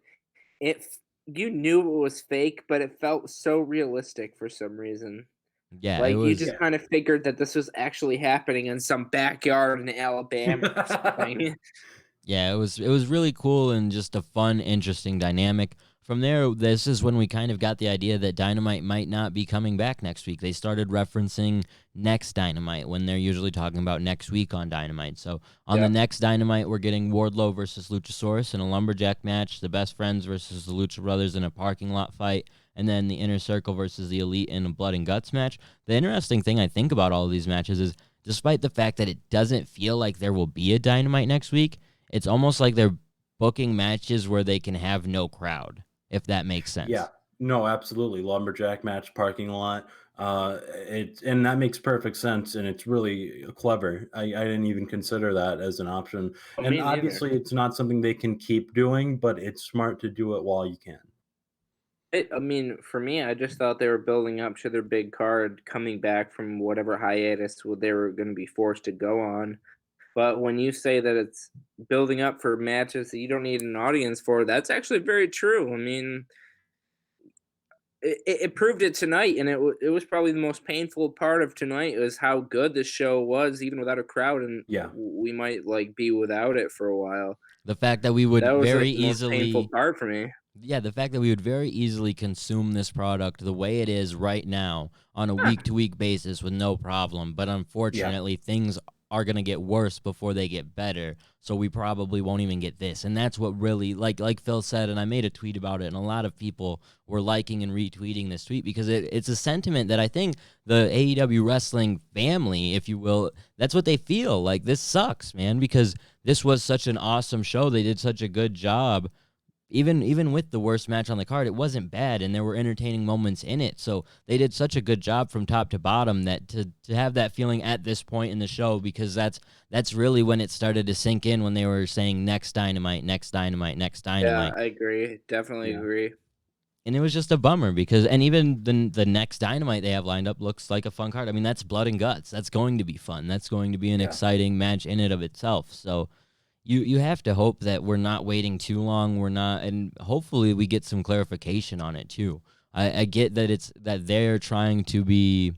you knew it was fake, but it felt so realistic for some reason. Yeah, Like it you was. just kind of figured that this was actually happening in some backyard in Alabama or something. Yeah, it was really cool and just a fun, interesting dynamic. From there, this is when we kind of got the idea that Dynamite might not be coming back next week. They started referencing next Dynamite when they're usually talking about next week on Dynamite. So on the next Dynamite, we're getting Wardlow versus Luchasaurus in a lumberjack match, the Best Friends versus the Lucha Brothers in a parking lot fight, and then the Inner Circle versus the Elite in a Blood and Guts match. The interesting thing I think about all of these matches is, despite the fact that it doesn't feel like there will be a Dynamite next week, it's almost like they're booking matches where they can have no crowd, if that makes sense. Yeah, no, absolutely. Lumberjack match, parking lot. And that makes perfect sense, and it's really clever. I didn't even consider that as an option. Oh, And me neither. obviously, it's not something they can keep doing, but it's smart to do it while you can. I mean, for me, I just thought they were building up to their big card coming back from whatever hiatus they were going to be forced to go on. But when you say that it's building up for matches that you don't need an audience for, that's actually very true. I mean, it proved it tonight, and it was probably the most painful part of tonight was how good this show was, even without a crowd, and Yeah. we might like be without it for a while. The fact that we would That was very like, the most easily painful part for me. Yeah, the fact that we would very easily consume this product the way it is right now on a week-to-week basis with no problem. But unfortunately, things are going to get worse before they get better. So we probably won't even get this. And that's what really, like Phil said, and I made a tweet about it, and a lot of people were liking and retweeting this tweet because it's a sentiment that I think the AEW wrestling family, if you will, that's what they feel. Like, this sucks, man, because this was such an awesome show. They did such a good job. Even with the worst match on the card, it wasn't bad, and there were entertaining moments in it. So they did such a good job from top to bottom that to have that feeling at this point in the show, because that's really when it started to sink in, when they were saying next Dynamite, next Dynamite, next Dynamite. Yeah, I agree. Definitely agree. And it was just a bummer because, and even the next Dynamite they have lined up looks like a fun card. I mean, that's Blood and Guts. That's going to be fun. That's going to be an exciting match in and of itself. So you have to hope that we're not waiting too long. We're not, and hopefully we get some clarification on it too. I get that that they're trying to be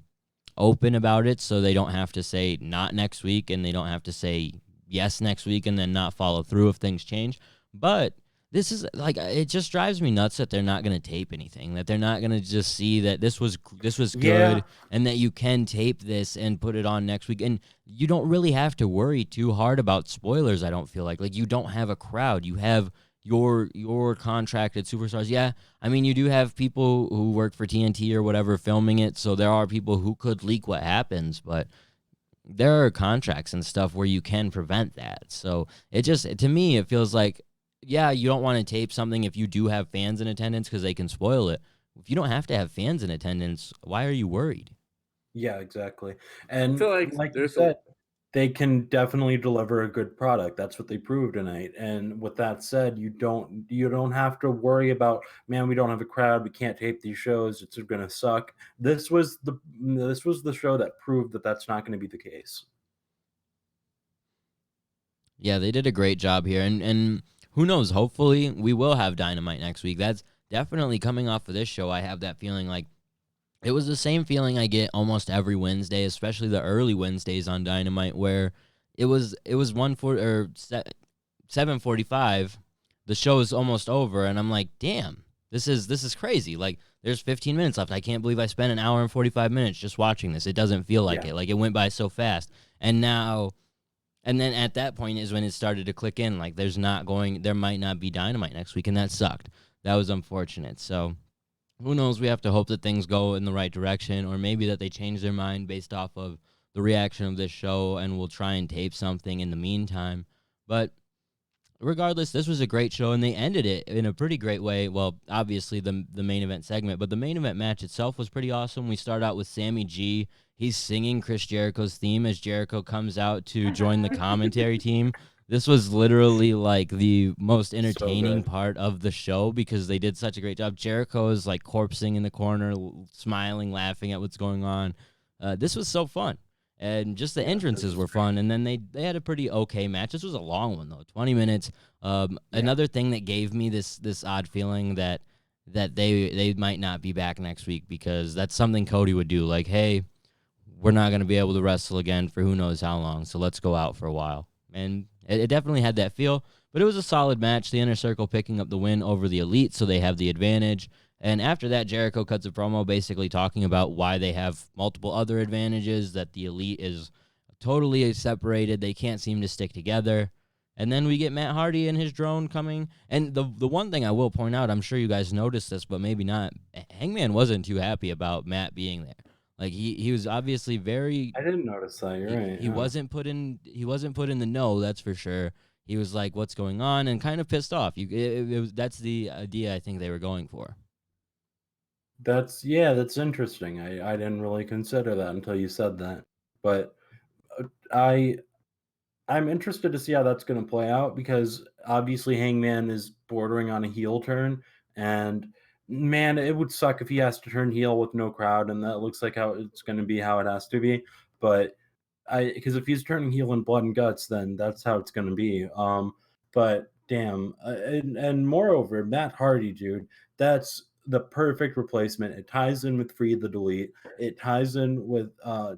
open about it, so they don't have to say not next week, and they don't have to say yes next week and then not follow through if things change. But this is like, it just drives me nuts that they're not going to tape anything, that they're not going to just see that this was good, and that you can tape this and put it on next week. And you don't really have to worry too hard about spoilers, I don't feel like. Like, you don't have a crowd. You have your contracted superstars. Yeah, I mean, you do have people who work for TNT or whatever filming it, so there are people who could leak what happens, but there are contracts and stuff where you can prevent that. So it just, to me, it feels like, yeah, you don't want to tape something if you do have fans in attendance because they can spoil it. If you don't have to have fans in attendance, why are you worried? Yeah, exactly. I And feel like like you there's a said, they can definitely deliver a good product. That's what they proved tonight. And with that said, you don't have to worry about, man, we don't have a crowd, we can't tape these shows, it's going to suck. This was the show that proved that that's not going to be the case. Yeah, they did a great job here, and who knows? Hopefully, we will have Dynamite next week. That's definitely coming off of this show. I have that feeling like it was the same feeling I get almost every Wednesday, especially the early Wednesdays on Dynamite, where it was 7:45. The show is almost over, and I'm like, damn, this is crazy. Like, there's 15 minutes left. I can't believe I spent an hour and 45 minutes just watching this. It doesn't feel like Yeah. it. Like, it went by so fast, and now. And then at that point is when it started to click in. Like, there might not be Dynamite next week, and that sucked. That was unfortunate. So who knows? We have to hope that things go in the right direction, or maybe that they change their mind based off of the reaction of this show, and we'll try and tape something in the meantime. But regardless, this was a great show, and they ended it in a pretty great way. Well, obviously the main event segment, but the main event match itself was pretty awesome. We start out with Sammy G. He's singing Chris Jericho's theme as Jericho comes out to join the commentary team. This was literally like the most entertaining good. part of the show because they did such a great job. Jericho is like corpsing in the corner, smiling, laughing at what's going on. This was so fun. And just the entrances were fun, and then they had a pretty okay match. This was a long one though, 20 minutes. Another thing that gave me this odd feeling that they might not be back next week because that's something Cody would do. Like, hey, we're not going to be able to wrestle again for who knows how long, so let's go out for a while. And it definitely had that feel, but it was a solid match. The Inner Circle picking up the win over the Elite, so they have the advantage. And after that, Jericho cuts a promo basically talking about why they have multiple other advantages, that the Elite is totally separated. They can't seem to stick together. And then we get Matt Hardy and his drone coming. And the one thing I will point out, I'm sure you guys noticed this, but maybe not, Hangman wasn't too happy about Matt being there. Like, he was obviously very... I didn't notice that. You're right. He yeah. wasn't put in the know, that's for sure. He was like, what's going on? And kind of pissed off. That's the idea I think they were going for. That's interesting. I didn't really consider that until you said that. But I I'm interested to see how that's going to play out because obviously Hangman is bordering on a heel turn, and man, it would suck if he has to turn heel with no crowd, and that looks like how it's going to be how it has to be. But because if he's turning heel in blood and guts, then that's how it's going to be. But damn, and moreover, Matt Hardy, dude, that's the perfect replacement. It ties in with Free the Delete. It ties in with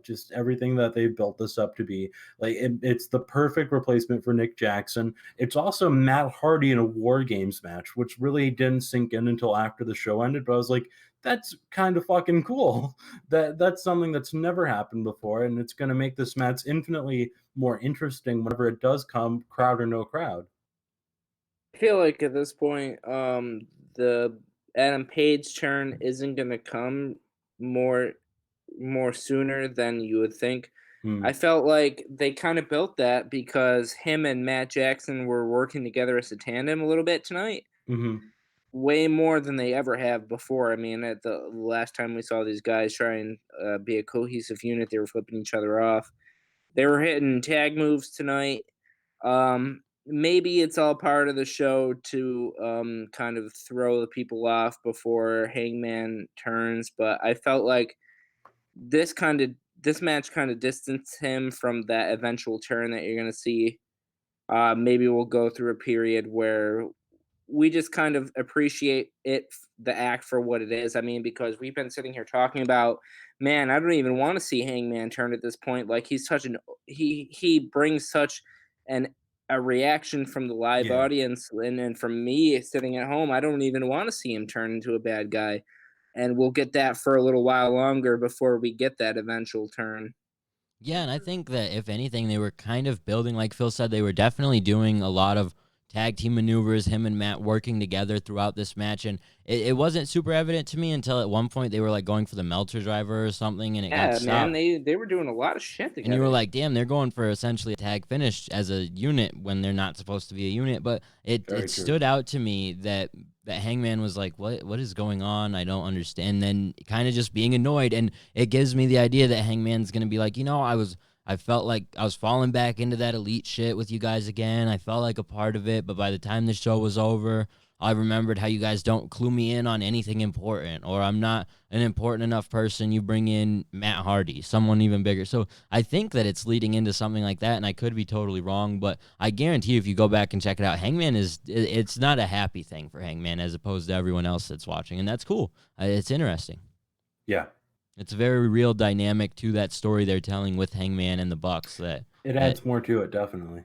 just everything that they built this up to be. Like it's the perfect replacement for Nick Jackson. It's also Matt Hardy in a War Games match, which really didn't sink in until after the show ended. But I was like, that's kind of fucking cool. That's something that's never happened before, and it's going to make this match infinitely more interesting whenever it does come, crowd or no crowd. I feel like at this point, the Adam Page turn isn't gonna come more sooner than you would think. Hmm. I felt like they kind of built that because him and Matt Jackson were working together as a tandem a little bit tonight, Mm-hmm. way more than they ever have before. I mean, at the last time we saw these guys try and be a cohesive unit, they were flipping each other off. They were hitting tag moves tonight. Maybe it's all part of the show to kind of throw the people off before Hangman turns, but I felt like this match kind of distanced him from that eventual turn that you're gonna see. Maybe we'll go through a period where we just kind of appreciate the act for what it is. I mean, because we've been sitting here talking about, man, I don't even want to see Hangman turn at this point. Like he's such an he brings such an a reaction from the live Yeah. audience, and then from me sitting at home, I don't even want to see him turn into a bad guy. And we'll get that for a little while longer before we get that eventual turn. Yeah, and I think that if anything, they were kind of building, like Phil said, they were definitely doing a lot of tag team maneuvers, him and Matt working together throughout this match. And it wasn't super evident to me until at one point they were like going for the Meltzer driver or something, and it got Yeah, stopped. man, they were doing a lot of shit And together. you were like, damn, they're going for essentially a tag finish as a unit when they're not supposed to be a unit. But it Very true. stood out to me that Hangman was like, what is going on? I don't understand. Then kind of just being annoyed. And it gives me the idea that Hangman's going to be like, I felt like I was falling back into that elite shit with you guys again. I felt like a part of it. But by the time the show was over, I remembered how you guys don't clue me in on anything important, or I'm not an important enough person. You bring in Matt Hardy, someone even bigger. So I think that it's leading into something like that, and I could be totally wrong, but I guarantee you if you go back and check it out, Hangman it's not a happy thing for Hangman as opposed to everyone else that's watching, and that's cool. It's interesting. Yeah. It's a very real dynamic to that story they're telling with Hangman and the Bucks that It adds more to it, definitely.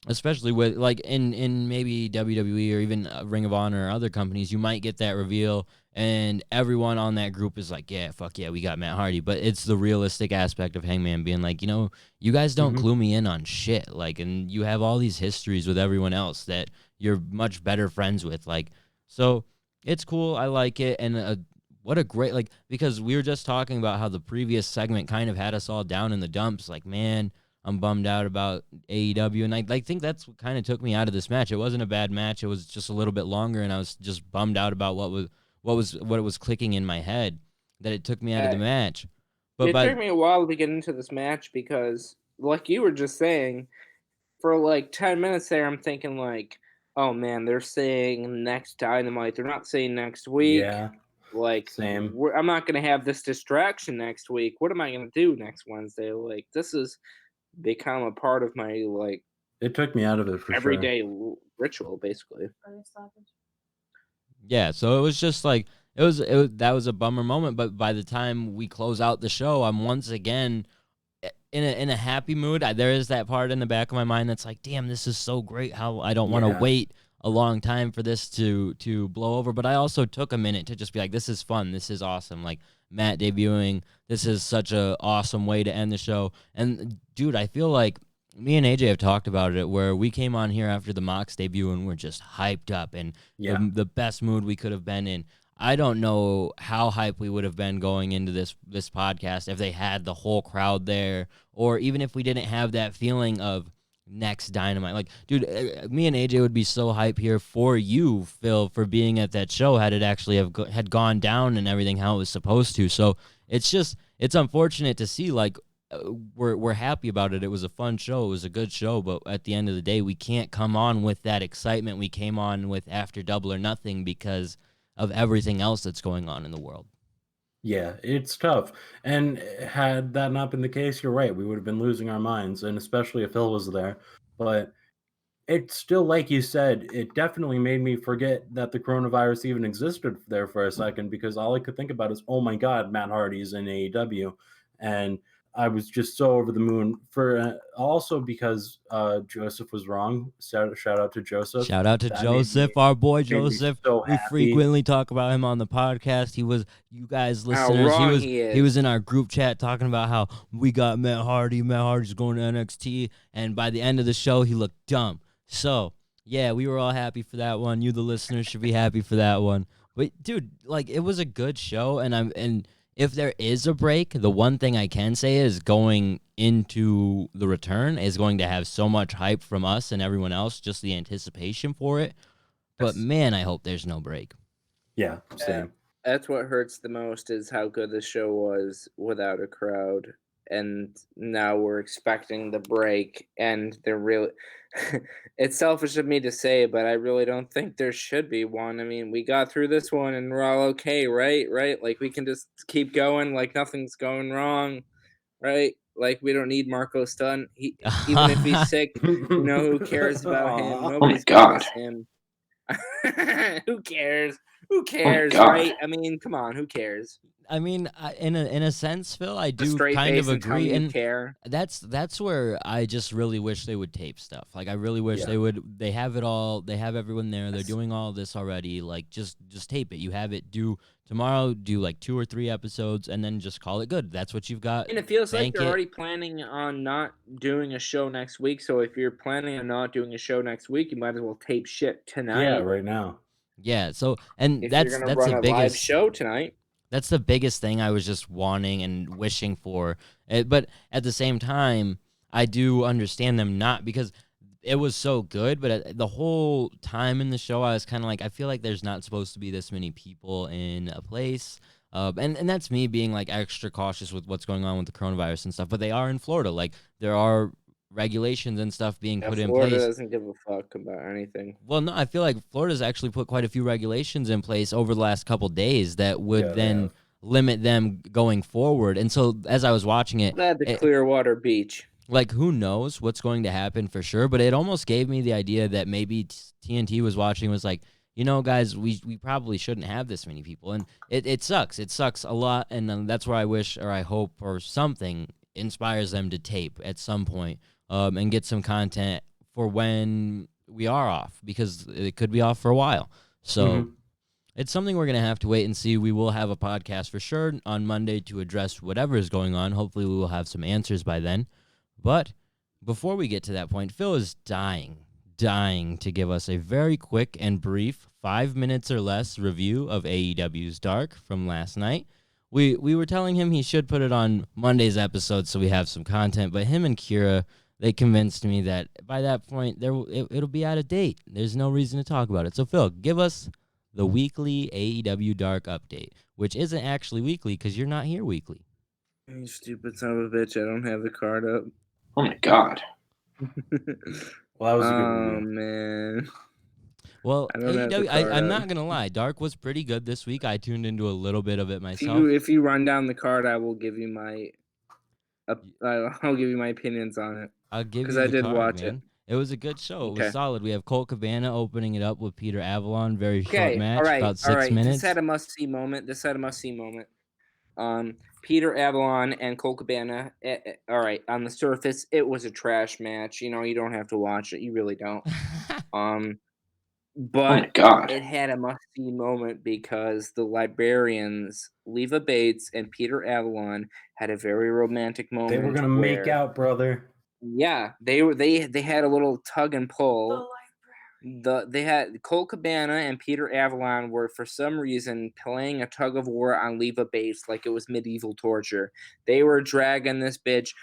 especially with like in maybe WWE or even Ring of Honor or other companies, you might get that reveal and everyone on that group is like, yeah, fuck yeah, we got Matt Hardy. But it's the realistic aspect of Hangman being like, you guys don't clue me in on shit. Like, and you have all these histories with everyone else that you're much better friends with. Like, so it's cool. I like it. And what a great, like, because we were just talking about how the previous segment kind of had us all down in the dumps. Like, man, I'm bummed out about AEW, and I think that's what kind of took me out of this match. It wasn't a bad match. It was just a little bit longer, and I was just bummed out about what it was clicking in my head that it took me out of the match. But it took me a while to get into this match because, like you were just saying, for like 10 minutes there, I'm thinking like, oh man, they're saying next Dynamite. They're not saying next week. Yeah. Like, Same. I'm not going to have this distraction next week. What am I going to do next Wednesday? Like, this is become a part of my like It took me out of it for everyday ritual, basically. Yeah, so it was just like that was a bummer moment. But by the time we close out the show, I'm once again in a happy mood. There is that part in the back of my mind that's like, damn, this is so great. How I don't want to wait a long time for this to blow over. But I also took a minute to just be like, this is fun. This is awesome. Like Matt debuting. This is such a awesome way to end the show. And dude, I feel like me and AJ have talked about it where we came on here after the Mox debut and we're just hyped up and the best mood we could have been in. I don't know how hyped we would have been going into this podcast if they had the whole crowd there, or even if we didn't have that feeling of next Dynamite. Like, dude, me and AJ would be so hyped here for you, Phil, for being at that show had it actually had gone down and everything how it was supposed to. So it's unfortunate to see, like, we're happy about it. It was a fun show. It was a good show. But at the end of the day, we can't come on with that excitement we came on with after Double or Nothing because of everything else that's going on in the world. Yeah, it's tough. And had that not been the case, you're right. We would have been losing our minds, and especially if Phil was there. But it's still, like you said, it definitely made me forget that the coronavirus even existed there for a second, because all I could think about is, oh my God, Matt Hardy's in AEW. And I was just so over the moon for also because Joseph was wrong. Shout out to Joseph. Shout out to Joseph, our boy Joseph. So we frequently talk about him on the podcast. He was, you guys listeners, he was in our group chat talking about how we got Matt Hardy. Matt Hardy's going to NXT, and by the end of the show, he looked dumb. So yeah, we were all happy for that one. You, the listeners, should be happy for that one. But dude, like, it was a good show, and if there is a break, the one thing I can say is going into the return is going to have so much hype from us and everyone else, just the anticipation for it. But man, I hope there's no break. Yeah, same. That's what hurts the most is how good the show was without a crowd. And now we're expecting the break, and they're really it's selfish of me to say, but I really don't think there should be one. I mean, we got through this one and we're all okay, right? Like, we can just keep going like nothing's going wrong, right? Like, we don't need Marco Stunt. Even if he's sick, who cares about him? Nobody's gonna miss him. Who cares? Who cares, right? I mean, come on, who cares? I mean, in a sense, Phil, I A do straight kind face of and tell me agree, you and care. that's where I just really wish they would tape stuff. Like I really wish Yeah. they would. They have it all. They have everyone there. They're doing all this already. Like just tape it. You have it. Do tomorrow. Do like 2 or 3 episodes, and then just call it good. That's what you've got. And it feels like Bank you're it. already planning on not doing a show next week. So if you're planning on not doing a show next week, you might as well tape shit tonight. Yeah, right now. Yeah. So and If you're gonna run the a biggest live show tonight. That's the biggest thing I was just wanting and wishing for. But at the same time, I do understand them not, because it was so good. But the whole time in the show, I was kind of like, I feel like there's not supposed to be this many people in a place. And that's me being like extra cautious with what's going on with the coronavirus and stuff. But they are in Florida. Like there are regulations and stuff being Yeah, put in Florida place. doesn't give a fuck about anything. Well, no, I feel like Florida's actually put quite a few regulations in place over the last couple days that would Yeah, they then have. limit them going forward. And so as I was watching it, Glad the it- Clearwater Beach. like who knows what's going to happen for sure, but it almost gave me the idea that maybe TNT was watching, was like, you know, guys, we probably shouldn't have this many people. And it sucks. It sucks a lot. And that's where I wish, or I hope, or something inspires them to tape at some point, and get some content for when we are off, because it could be off for a while. So Mhm. it's something we're going to have to wait and see. We will have a podcast for sure on Monday to address whatever is going on. Hopefully we will have some answers by then. But before we get to that point, Phil is dying to give us a very quick and brief 5 minutes or less review of AEW's Dark from last night. We were telling him he should put it on Monday's episode so we have some content, but him and Kira, they convinced me that by that point it'll be out of date. There's no reason to talk about it. So Phil, give us the weekly AEW Dark update, which isn't actually weekly because you're not here weekly. You stupid son of a bitch! I don't have the card up. Oh my god. Well, that was a good Oh review. man. Well, I don't have the AEW, card I'm up. not gonna lie, Dark was pretty good this week. I tuned into a little bit of it If myself. you run down the card, I will give you my. I'll give you my opinions on it. I'll give 'cause you I the did card, watch it. man. It was a good show. It Okay. was solid. We have Colt Cabana opening it up with Peter Avalon. Very short Okay, match, all right, about 6 minutes. This had a must see moment. Peter Avalon and Colt Cabana. All right, on the surface, it was a trash match. You know, you don't have to watch it. You really don't. Oh But my god. it had a must see moment because the librarians, Leva Bates and Peter Avalon, had a very romantic moment. They were gonna make where- out, brother. Yeah, they had a little tug and pull. They had Colt Cabana and Peter Avalon were for some reason playing a tug of war on Leva Bates like it was medieval torture. They were dragging this bitch,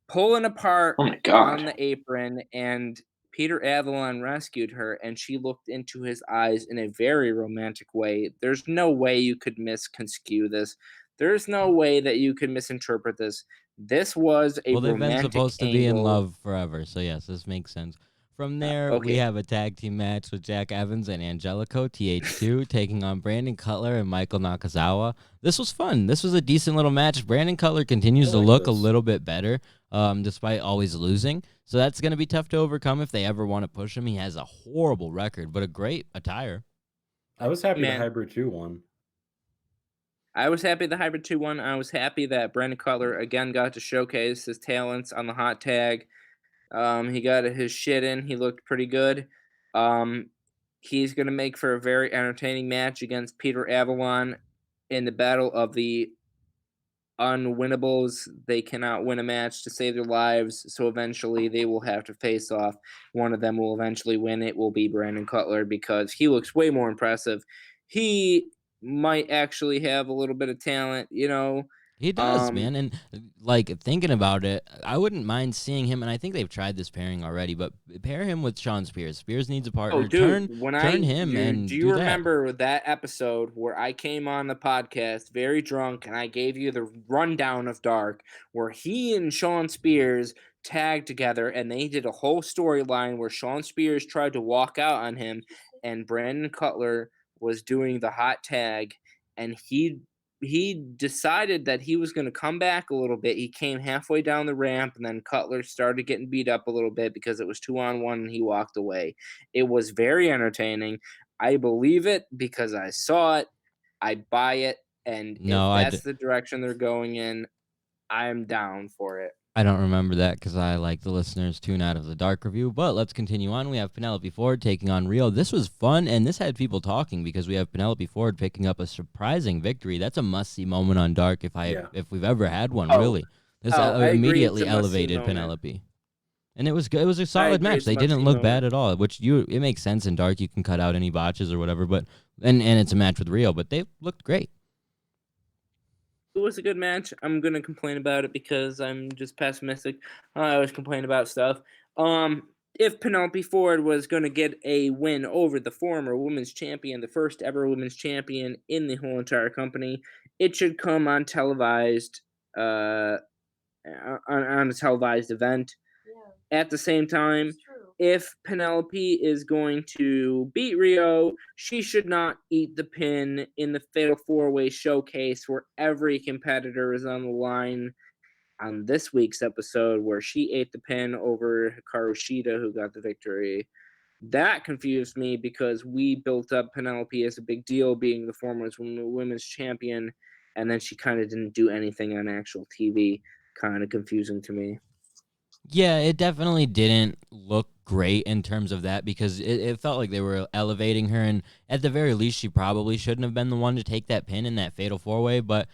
pulling apart Oh my on god. the apron, and Peter Avalon rescued her, and she looked into his eyes in a very romantic way. There's no way you could misconstrue this. There's no way that you could misinterpret this. This was a Well, they've been romantic supposed to be in angle. love forever, so yes, this makes sense. From there, we okay. have a tag team match with Jack Evans and Angelico, TH2, taking on Brandon Cutler and Michael Nakazawa. This was fun. This was a decent little match. Brandon Cutler continues I to like look a this. little bit better, despite always losing. So that's going to be tough to overcome if they ever want to push him. He has a horrible record, but a great attire. I was happy Man. the Hybrid 2 won. I was happy the Hybrid 2 won. I was happy that Brandon Cutler again got to showcase his talents on the hot tag. He got his shit in. He looked pretty good. He's going to make for a very entertaining match against Peter Avalon in the battle of the unwinnables. They cannot win a match to save their lives, so eventually they will have to face off. One of them will eventually win. It will be Brandon Cutler because he looks way more impressive. He might actually have a little bit of talent, you know. He does, man. And like thinking about it, I wouldn't mind seeing him. And I think they've tried this pairing already, but pair him with Sean Spears. Spears needs a partner. Oh, dude, turn him and do you remember that episode where I came on the podcast very drunk and I gave you the rundown of Dark, where he and Sean Spears tagged together and they did a whole storyline where Sean Spears tried to walk out on him and Brandon Cutler was doing the hot tag, and he decided that he was going to come back a little bit. He came halfway down the ramp, and then Cutler started getting beat up a little bit because it was 2-on-1, and he walked away. It was very entertaining. I believe it because I saw it. I buy it. And No, if that's the direction they're going in, I'm down for it. I don't remember that because I like the listeners tune out of the Dark review. But let's continue on. We have Penelope Ford taking on Rio. This was fun, and this had people talking because we have Penelope Ford picking up a surprising victory. That's a must-see moment on Dark if we've ever had one, really. This I agree, immediately it's a must-see elevated moment. Penelope. And it was good. It was a solid agree, match. it's a They didn't must-see look moment. bad at all, which it makes sense in Dark. You can cut out any botches or whatever, but and it's a match with Rio, but they looked great. It was a good match. I'm gonna complain about it because I'm just pessimistic. I always complain about stuff. If Penelope Ford was gonna get a win over the former women's champion, the first ever women's champion in the whole entire company, it should come on televised, on a televised event. At the same time, if Penelope is going to beat Rio, she should not eat the pin in the Fatal 4-Way showcase where every competitor is on the line on this week's episode where she ate the pin over Hikaru Shida, who got the victory. That confused me because we built up Penelope as a big deal being the former women's champion, and then she kind of didn't do anything on actual TV. Kind of confusing to me. Yeah, it definitely didn't look great in terms of that because it felt like they were elevating her, and at the very least, she probably shouldn't have been the one to take that pin in that Fatal 4-Way, but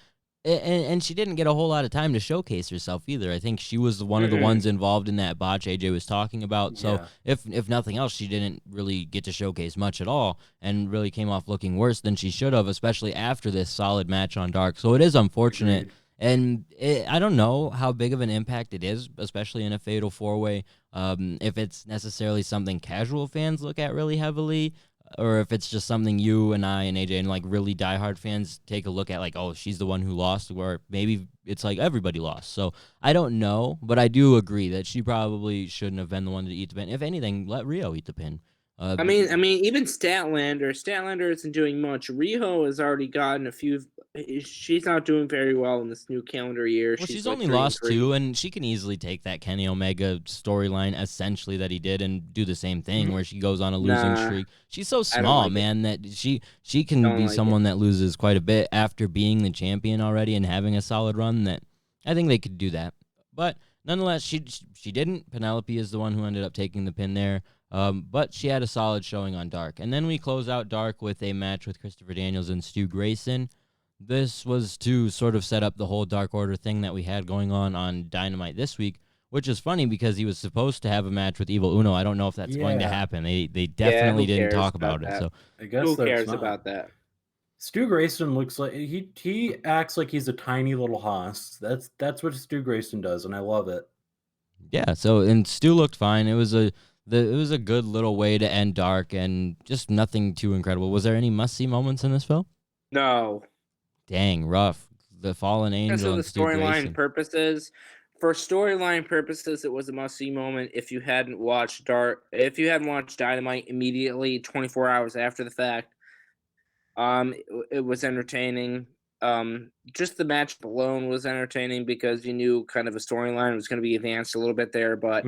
and she didn't get a whole lot of time to showcase herself either. I think she was one of the ones involved in that botch AJ was talking about, so if nothing else, she didn't really get to showcase much at all and really came off looking worse than she should have, especially after this solid match on Dark, so it is unfortunate. Agreed. And I don't know how big of an impact it is, especially in a Fatal 4-Way, if it's necessarily something casual fans look at really heavily, or if it's just something you and I and AJ and like really diehard fans take a look at like, oh, she's the one who lost, or maybe it's like everybody lost. So I don't know, but I do agree that she probably shouldn't have been the one to eat the pin. If anything, let Rio eat the pin. I mean, even Statlander isn't doing much. Riho has already gotten a few. She's not doing very well in this new calendar year. Well, she's like only 3-3. lost 2, and she can easily take that Kenny Omega storyline essentially that he did and do the same thing where she goes on a losing streak. She's so small, like man, that she can Don't be like someone that loses quite a bit after being the champion already and having a solid run. That I think they could do that, but nonetheless, she didn't. Penelope is the one who ended up taking the pin there. But she had a solid showing on Dark. And then we close out Dark with a match with Christopher Daniels and Stu Grayson. This was to sort of set up the whole Dark Order thing that we had going on Dynamite this week, which is funny because he was supposed to have a match with Evil Uno. I don't know if that's going to Yeah. happen. They definitely who didn't cares talk about about it. that? So I guess Who that's cares not. about that? Stu Grayson looks like he acts like he's a tiny little hoss. That's what Stu Grayson does, and I love it. yeah, and Stu looked fine. It was a good little way to end Dark and just nothing too incredible. Was there any must-see moments in this, Phil? No. Dang, rough. The Fallen Because Angel of the and Stu Grayson. storyline purposes, for storyline purposes, it was a must-see moment. If you hadn't watched Dynamite immediately, 24 hours after the fact, it was entertaining. Just the match alone was entertaining because you knew kind of a storyline was going to be advanced a little bit there. But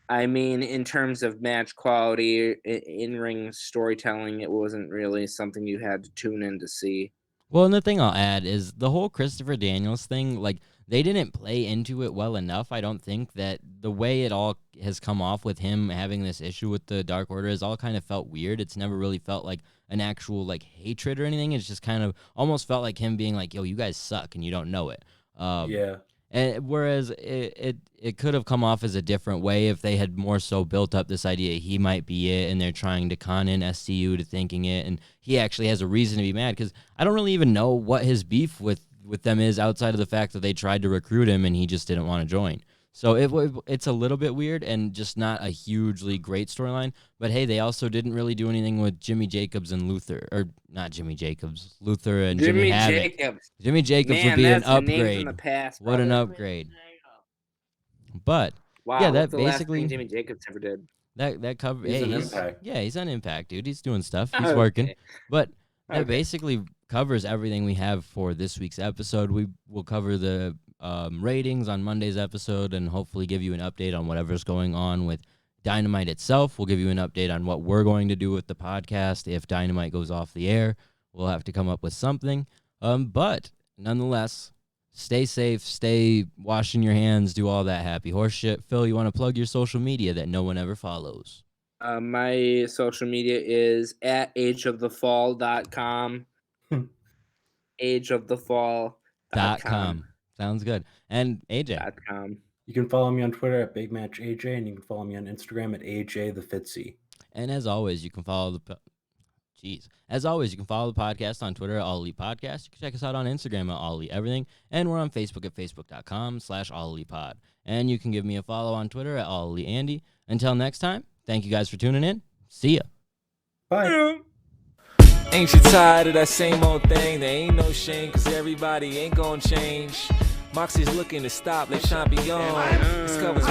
I mean, in terms of match quality, in-ring storytelling, it wasn't really something you had to tune in to see. Well, and the thing I'll add is the whole Christopher Daniels thing, like, they didn't play into it well enough. I don't think that the way it all has come off with him having this issue with the Dark Order has all kind of felt weird. It's never really felt like an actual, like, hatred or anything. It's just kind of almost felt like him being like, yo, you guys suck and you don't know it. Yeah. And whereas it could have come off as a different way if they had more so built up this idea he might be it, and they're trying to con in SCU to thinking it, and he actually has a reason to be mad because I don't really even know what his beef with them is outside of the fact that they tried to recruit him and he just didn't want to join. So it's a little bit weird and just not a hugely great storyline. But hey, they also didn't really do anything with Jimmy Jacobs and Luther, or not Jimmy Jacobs, Luther and Jimmy Havoc. Jacobs. Jimmy Jacobs Man, would be an that's a name upgrade. from the past, What an brother. upgrade. But Wow, yeah, what's that the last basically thing Jimmy Jacobs ever did? that cover. He's Hey, on Impact. yeah, he's on Impact, dude. He's doing stuff. He's Okay. working. But that Okay. basically covers everything we have for this week's episode. We will cover the ratings on Monday's episode and hopefully give you an update on whatever's going on with Dynamite itself. We'll give you an update on what we're going to do with the podcast if Dynamite goes off the air. We'll have to come up with something. But nonetheless, stay safe, stay washing your hands, do all that happy horse shit. Phil, you want to plug your social media that no one ever follows? My social media is at ageofthefall.com. ageofthefall.com. Sounds good. And AJ. .com. You can follow me on Twitter at BigMatchAJ, and you can follow me on Instagram at AJTheFitzy. And as always, you can follow the podcast on Twitter at All Elite Podcast. You can check us out on Instagram at All Elite Everything, and we're on Facebook at Facebook.com/AllElitePod. And you can give me a follow on Twitter at All Elite Andy. Until next time, thank you guys for tuning in. See ya. Bye. Ain't you tired of that same old thing? There ain't no shame, cause everybody ain't gonna change. Moxie's looking to stop, let champion. This cover's